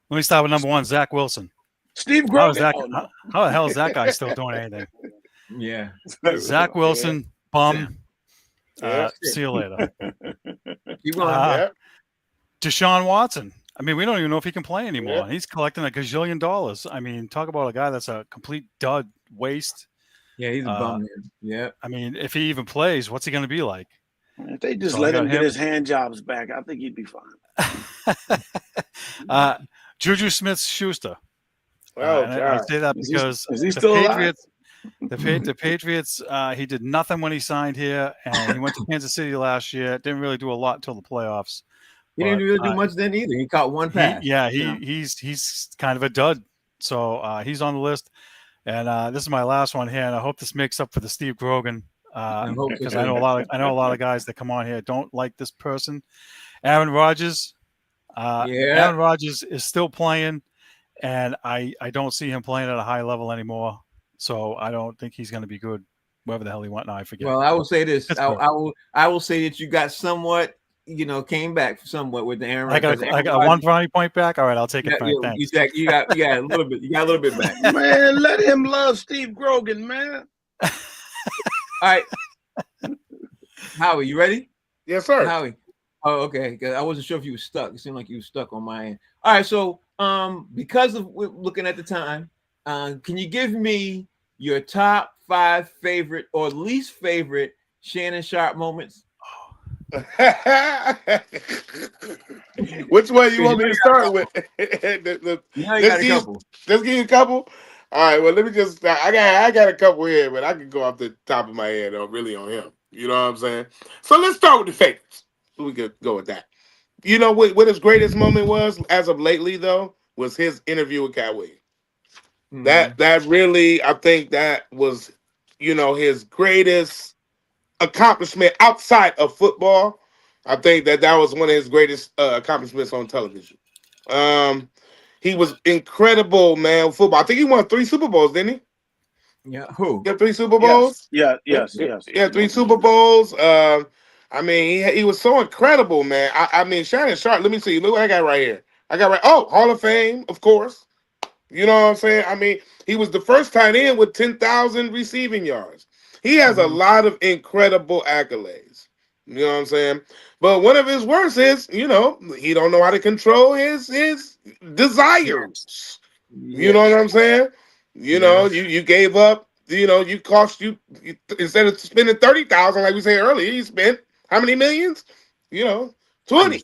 Speaker 4: let me start with number 1, Zach Wilson.
Speaker 3: Steve Grogan.
Speaker 4: How the hell is that guy still doing anything?
Speaker 1: Yeah.
Speaker 4: Zach Wilson, bum. See you later. Deshaun Watson. I mean, we don't even know if he can play anymore. Yeah. He's collecting $1 gazillion. I mean, talk about a guy that's a complete dud, waste.
Speaker 1: Yeah, he's a bum. Yeah.
Speaker 4: I mean, if he even plays, what's he going to be like?
Speaker 3: If they just let him get his hand jobs back, I think he'd be
Speaker 4: fine. Juju Smith-Schuster.
Speaker 2: Oh,
Speaker 4: I say that because
Speaker 3: is he still alive?
Speaker 4: The Patriots. He did nothing when he signed here, and he went to Kansas City last year. Didn't really do a lot until the playoffs.
Speaker 1: He didn't really do much then either. He caught one pass.
Speaker 4: He's kind of a dud. So he's on the list. And this is my last one here, and I hope this makes up for the Steve Grogan because I know a lot of guys that come on here don't like this person. Aaron Rodgers. Aaron Rodgers is still playing, and I don't see him playing at a high level anymore. So I don't think he's going to be good. Wherever the hell he went now, I forget.
Speaker 1: Well, I will say this. I will say that you got somewhat, came back somewhat with the Aaron.
Speaker 4: I got one brownie point back. All right, I'll take it back. Thanks.
Speaker 1: You got a little bit. You got a little bit back.
Speaker 3: Man, let him love Steve Grogan, man.
Speaker 1: All right, Howie, you ready?
Speaker 2: Yes, sir.
Speaker 1: Howie. Oh, okay. Because I wasn't sure if you were stuck. It seemed like you were stuck on my end. All right. So, because of looking at the time, can you give me your top 5 favorite or least favorite Shannon Sharpe moments?
Speaker 2: Which one you want me to start with?
Speaker 1: Let's
Speaker 2: give you a couple. All right. Well, let me just. I got a couple here, but I can go off the top of my head really on him. You know what I'm saying? So let's start with the favorites. We could go with that. You know what his greatest moment was as of lately though was his interview with Cat Williams. That really, I think that was, his greatest accomplishment outside of football. I think that was one of his greatest accomplishments on television. He was incredible, man, with football. I think he won 3 Super Bowls, didn't he?
Speaker 1: Yeah. Who?
Speaker 2: Yeah, 3 Super Bowls?
Speaker 3: Yes.
Speaker 2: Yeah, 3 Super Bowls. I mean, he was so incredible, man. I mean, Shannon Sharpe, let me see. Look what I got right here. Hall of Fame, of course. You know what I'm saying? I mean, he was the first tight end with 10,000 receiving yards. He has a lot of incredible accolades. You know what I'm saying? But one of his worst is, he don't know how to control his desires. You know what I'm saying? You gave up, you cost you instead of spending 30,000 like we said earlier, you spent how many millions? 20.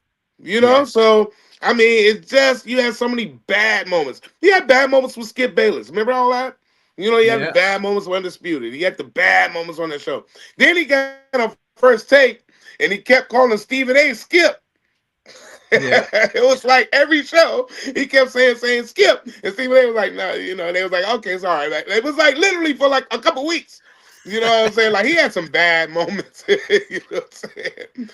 Speaker 2: So I mean, it's just you had so many bad moments. He had bad moments with Skip Bayless. Remember all that? He had the bad moments with Undisputed. He had the bad moments on that show. Then he got on First Take, and he kept calling Stephen A. Skip. Yeah. It was like every show he kept saying Skip, and Stephen A. was like, no, and they was like, okay, it's all right. It was like literally for like a couple weeks. You know what I'm saying? Like he had some bad moments. You know what I'm saying?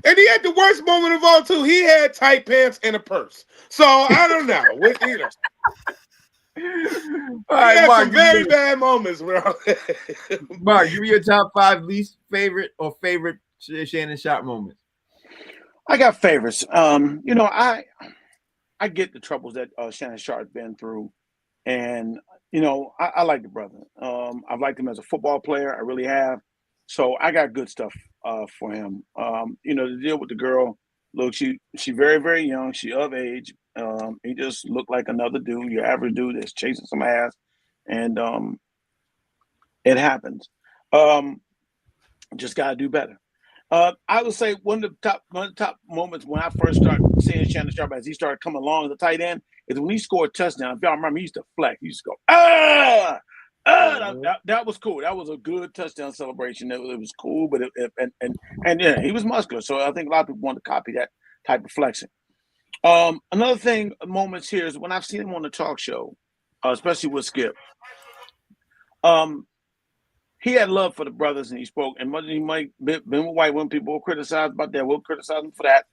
Speaker 2: And he had the worst moment of all too. He had tight pants and a purse. So I don't know.
Speaker 1: All right, Mark,
Speaker 2: some very bad moments, bro.
Speaker 1: Mark, give me your top 5 least favorite or favorite Shannon Sharpe moments.
Speaker 3: I got favorites. I get the troubles that Shannon Sharpe's been through, and I like the brother. I've liked him as a football player. I really have. So I got good stuff for him. The deal with the girl. Look, she very, very young. She of age. He just looked like another dude, your average dude that's chasing some ass, and it happens. Just gotta do better. I would say one of the top moments when I first started seeing Shannon Sharpe as he started coming along as a tight end is when he scored a touchdown. If y'all remember, he used to flex. He used to go, that was cool. That was a good touchdown celebration. It was cool, but yeah, he was muscular. So I think a lot of people want to copy that type of flexing. Another thing, moments here is when I've seen him on the talk show, especially with Skip. He had love for the brothers, and he spoke. And he might been with white women, people will criticize about that. We'll criticize him for that.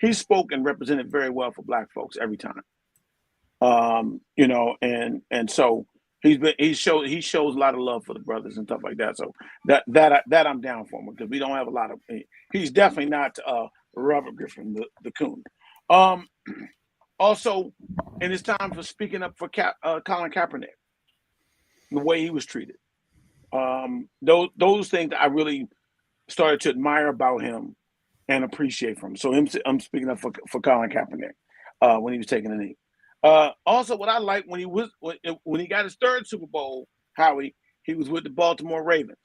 Speaker 3: He spoke and represented very well for Black folks every time. And so he shows a lot of love for the brothers and stuff like that. So that I'm down for him because we don't have a lot of. He's definitely not Robert Griffin, the coon. Also, and it's time for speaking up for Colin Kaepernick, the way he was treated. Those things I really started to admire about him and appreciate from him. So I'm speaking up for Colin Kaepernick when he was taking a knee. Also, what I liked when he got his 3rd Super Bowl, Howie, he was with the Baltimore Ravens.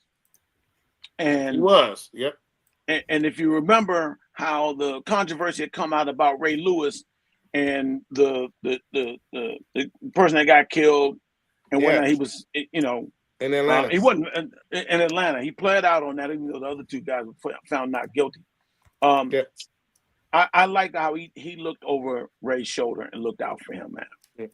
Speaker 3: And
Speaker 2: he was, yep.
Speaker 3: And if you remember how the controversy had come out about Ray Lewis and the person that got killed and whatnot, he was,
Speaker 2: in Atlanta.
Speaker 3: He wasn't in Atlanta. He pled out on that, even though the other two guys were found not guilty.
Speaker 2: Yeah.
Speaker 3: I liked how he looked over Ray's shoulder and looked out for him, man.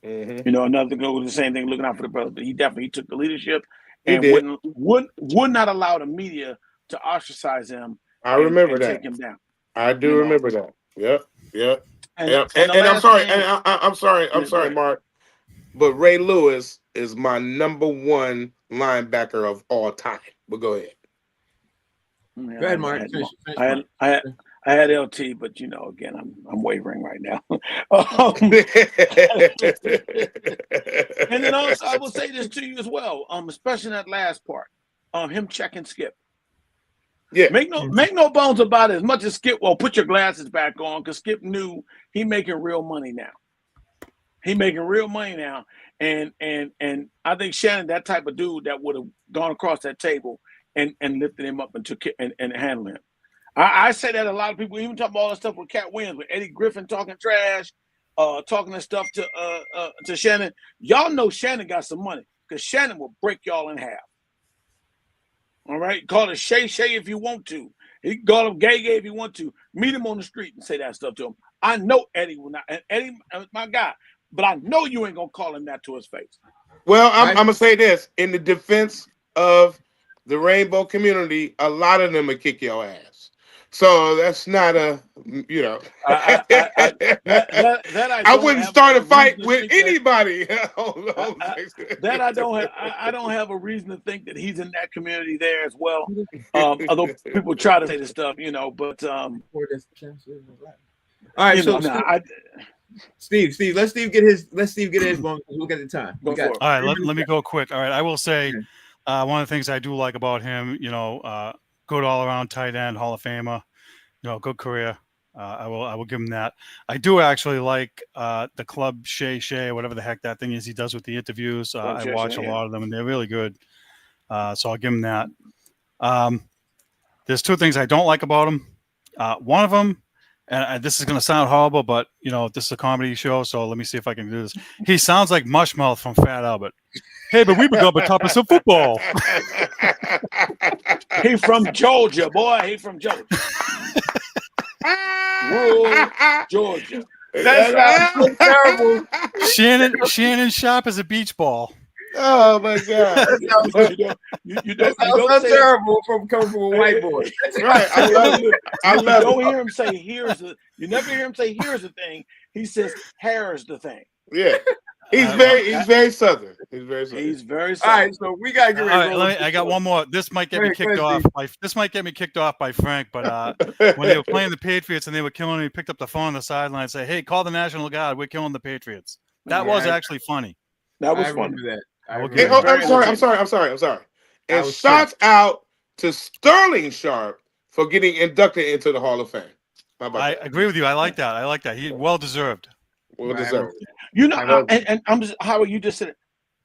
Speaker 2: Mm-hmm.
Speaker 3: You know, another go with the same thing, looking out for the brother. But he definitely took the leadership and
Speaker 2: He did.
Speaker 3: would not allow the media to ostracise him.
Speaker 2: I remember
Speaker 3: and
Speaker 2: that.
Speaker 3: take him down.
Speaker 2: I do remember that. Yep.
Speaker 3: And
Speaker 2: I'm sorry. And I'm sorry, Mark. But Ray Lewis is my number one linebacker of all time. But go ahead.
Speaker 3: Yeah,
Speaker 1: Go ahead, Mark.
Speaker 3: I had LT, but you know, again, I'm wavering right now. And then also, I will say this to you as well, especially in that last part, him checking Skip.
Speaker 2: Yeah.
Speaker 3: Make no bones about it. As much as Skip, well, put your glasses back on, because Skip knew he making real money now. And I think Shannon, that type of dude that would have gone across that table and lifted him up and took it and handled him. I say that a lot of people, even talk about all that stuff with Cat Williams, with Eddie Griffin talking trash, talking that stuff to Shannon. Y'all know Shannon got some money, because Shannon will break y'all in half. All right, call it Shay if you want to. He can call him Gay if you want to. Meet him on the street and say that stuff to him. I know Eddie will not. And Eddie is my guy, but I know you ain't gonna call him that to his face.
Speaker 2: Well, I'm gonna say this in the defense of the rainbow community. A lot of them will kick your ass. So that's not a, you know. I wouldn't start a fight with anybody.
Speaker 3: I don't have a reason to think that he's in that community there as well. Although people try to say this stuff, you know, but
Speaker 1: all right, so Steve, let Steve get his moment. We'll get the time.
Speaker 4: All right, let me go quick. All right, I will say one of the things I do like about him, you know, good all around tight end, Hall of Famer, you know, good career. I will give him that. I do actually like the Club Shay, whatever the heck that thing is he does with the interviews. I watch a lot of them, and they're really good. So I'll give him that. There's two things I don't like about him. One of them, and this is going to sound horrible, but, you know, this is a comedy show, so let me see if I can do this. He sounds like Mushmouth from Fat Albert. Hey, but we become a top of some football.
Speaker 3: He from Georgia, boy. He from Georgia. Rural Georgia.
Speaker 1: That sounds so terrible.
Speaker 4: Shannon Sharpe is a beach ball.
Speaker 2: Oh my God!
Speaker 3: You
Speaker 1: don't sounds so terrible from coming from a white boy.
Speaker 2: Right? I love it.
Speaker 3: You don't hear him say you never hear him say here's the thing. He says here's the thing.
Speaker 2: Yeah. He's very southern. He's very southern.
Speaker 3: All
Speaker 1: right, so we gotta get ready.
Speaker 4: All right, I got one more. This might get me kicked off. This might get me kicked off by Frank. But when they were playing the Patriots and they were killing him, he picked up the phone on the sideline and said, "Hey, call the National Guard. We're killing the Patriots." That was actually funny.
Speaker 3: That was funny.
Speaker 2: I'm sorry. And shouts out to Sterling Sharpe for getting inducted into the Hall of Fame.
Speaker 4: I agree with you. I like that. He well deserved.
Speaker 2: Well deserved.
Speaker 3: You know, and I'm just Howard. You just said it.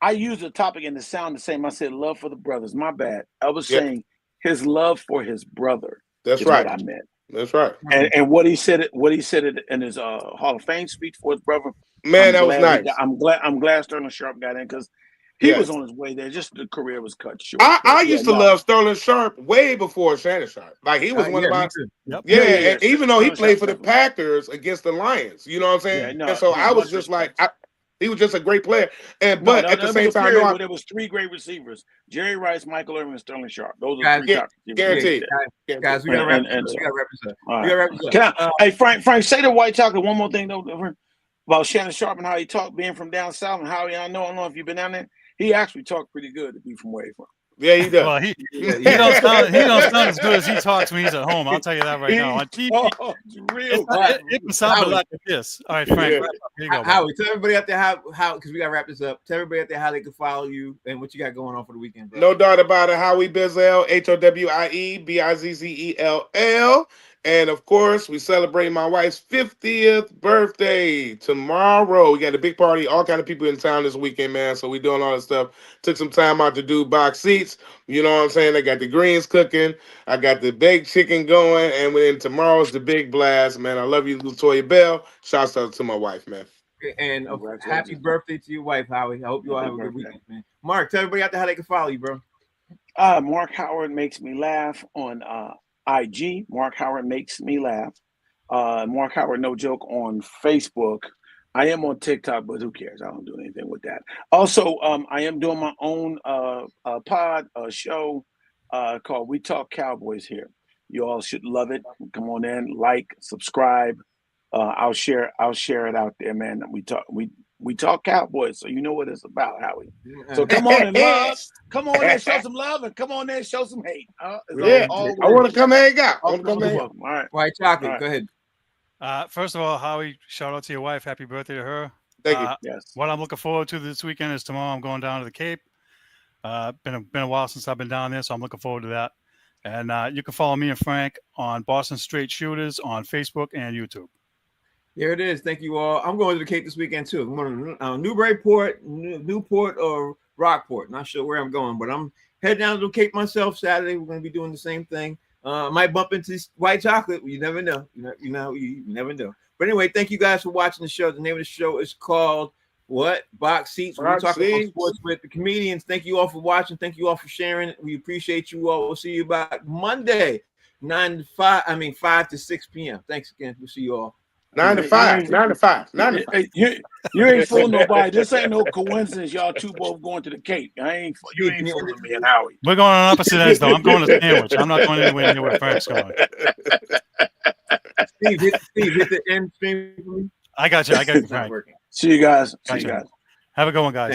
Speaker 3: I used the topic and the sound the same. I said love for the brothers. My bad. I was saying his love for his brother.
Speaker 2: That's right.
Speaker 3: What I meant.
Speaker 2: That's right.
Speaker 3: And what he said in his Hall of Fame speech for his brother.
Speaker 2: Man, that was nice.
Speaker 3: I'm glad Sterling Sharpe got in, because he was on his way there. Just the career was cut short.
Speaker 2: I used to love Sterling Sharpe way before Shannon Sharpe. Like, he was one of my and even though he played for the Packers against the Lions, you know what I'm saying? And so I was just like, he was just a great player. But at the same time,
Speaker 3: there was three great receivers: Jerry Rice, Michael Irvin, and Sterling Sharpe. Those are three top
Speaker 2: guaranteed.
Speaker 1: Guys, we gotta wrap this up.
Speaker 3: Hey, Frank, say to White Talker one more thing though about Shannon Sharpe and how he talked, being from down south, and how I don't know if you've been down there. He actually talked pretty good to be from where he's from.
Speaker 2: Yeah, he does.
Speaker 4: Well, he don't sound as good as he talks when he's at home. I'll tell you that right now. On TV, it sounded like this. All right, Frank. Here you go,
Speaker 1: Howie, tell everybody out there how because we gotta wrap this up. Tell everybody out there how they can follow you and what you got going on for the weekend, bro.
Speaker 2: No doubt about it. Howie Bizzell, HOWIE BIZZELL. And of course, we celebrate my wife's 50th birthday tomorrow. We got a big party, all kind of people in town this weekend, man. So we doing all this stuff. Took some time out to do box seats. You know what I'm saying? I got the greens cooking. I got the baked chicken going. And then tomorrow's the big blast, man. I love you, Latoya Bell. Shouts out to my wife, man.
Speaker 1: And happy birthday to your wife, Howie. I hope you all have a good weekend, man. Mark, tell everybody out there how they can follow you, bro.
Speaker 3: Mark Howard makes me laugh on IG. Mark Howard makes me laugh. Mark Howard No Joke on Facebook. I am on TikTok, but who cares? I don't do anything with that. Also, I am doing my own show called We Talk Cowboys here. You all should love it. Come on in, like, subscribe. I'll share it out there, man. We talk Cowboys, so you know what it's about, Howie. So come on and love. Come on and show some love, and come on and show some hate.
Speaker 2: Yeah, I want to come hang out.
Speaker 3: All right.
Speaker 1: White chocolate.
Speaker 3: All right.
Speaker 1: Go ahead.
Speaker 4: First of all, Howie, shout out to your wife. Happy birthday to her.
Speaker 2: Thank you.
Speaker 3: Yes.
Speaker 4: What I'm looking forward to this weekend is tomorrow I'm going down to the Cape. Been a while since I've been down there, so I'm looking forward to that. And you can follow me and Frank on Boston Straight Shooters on Facebook and YouTube.
Speaker 1: There it is. Thank you all. I'm going to the Cape this weekend too. I'm going to Newburyport, Newport, or Rockport. Not sure where I'm going, but I'm heading down to the Cape myself Saturday. We're going to be doing the same thing. Might bump into White Chocolate. You never know. You never know. But anyway, thank you guys for watching the show. The name of the show is called what? Box Seats. We're talking about sports with the comedians. Thank you all for watching. Thank you all for sharing. We appreciate you all. We'll see you back Monday, 5 to 6 p.m. Thanks again. We'll see you all.
Speaker 2: 9 to 5. 9 to 5. 9 to 5.
Speaker 3: You ain't fooling nobody. This ain't no coincidence. Y'all two both going to the Cape. You ain't fooling me and Howie.
Speaker 4: We're going on opposite ends, though. I'm going to Sandwich. I'm not going anywhere near where Frank's going.
Speaker 1: Steve, hit the end stream for me.
Speaker 4: I got you. Frank.
Speaker 3: See you guys.
Speaker 4: Have a good one, guys.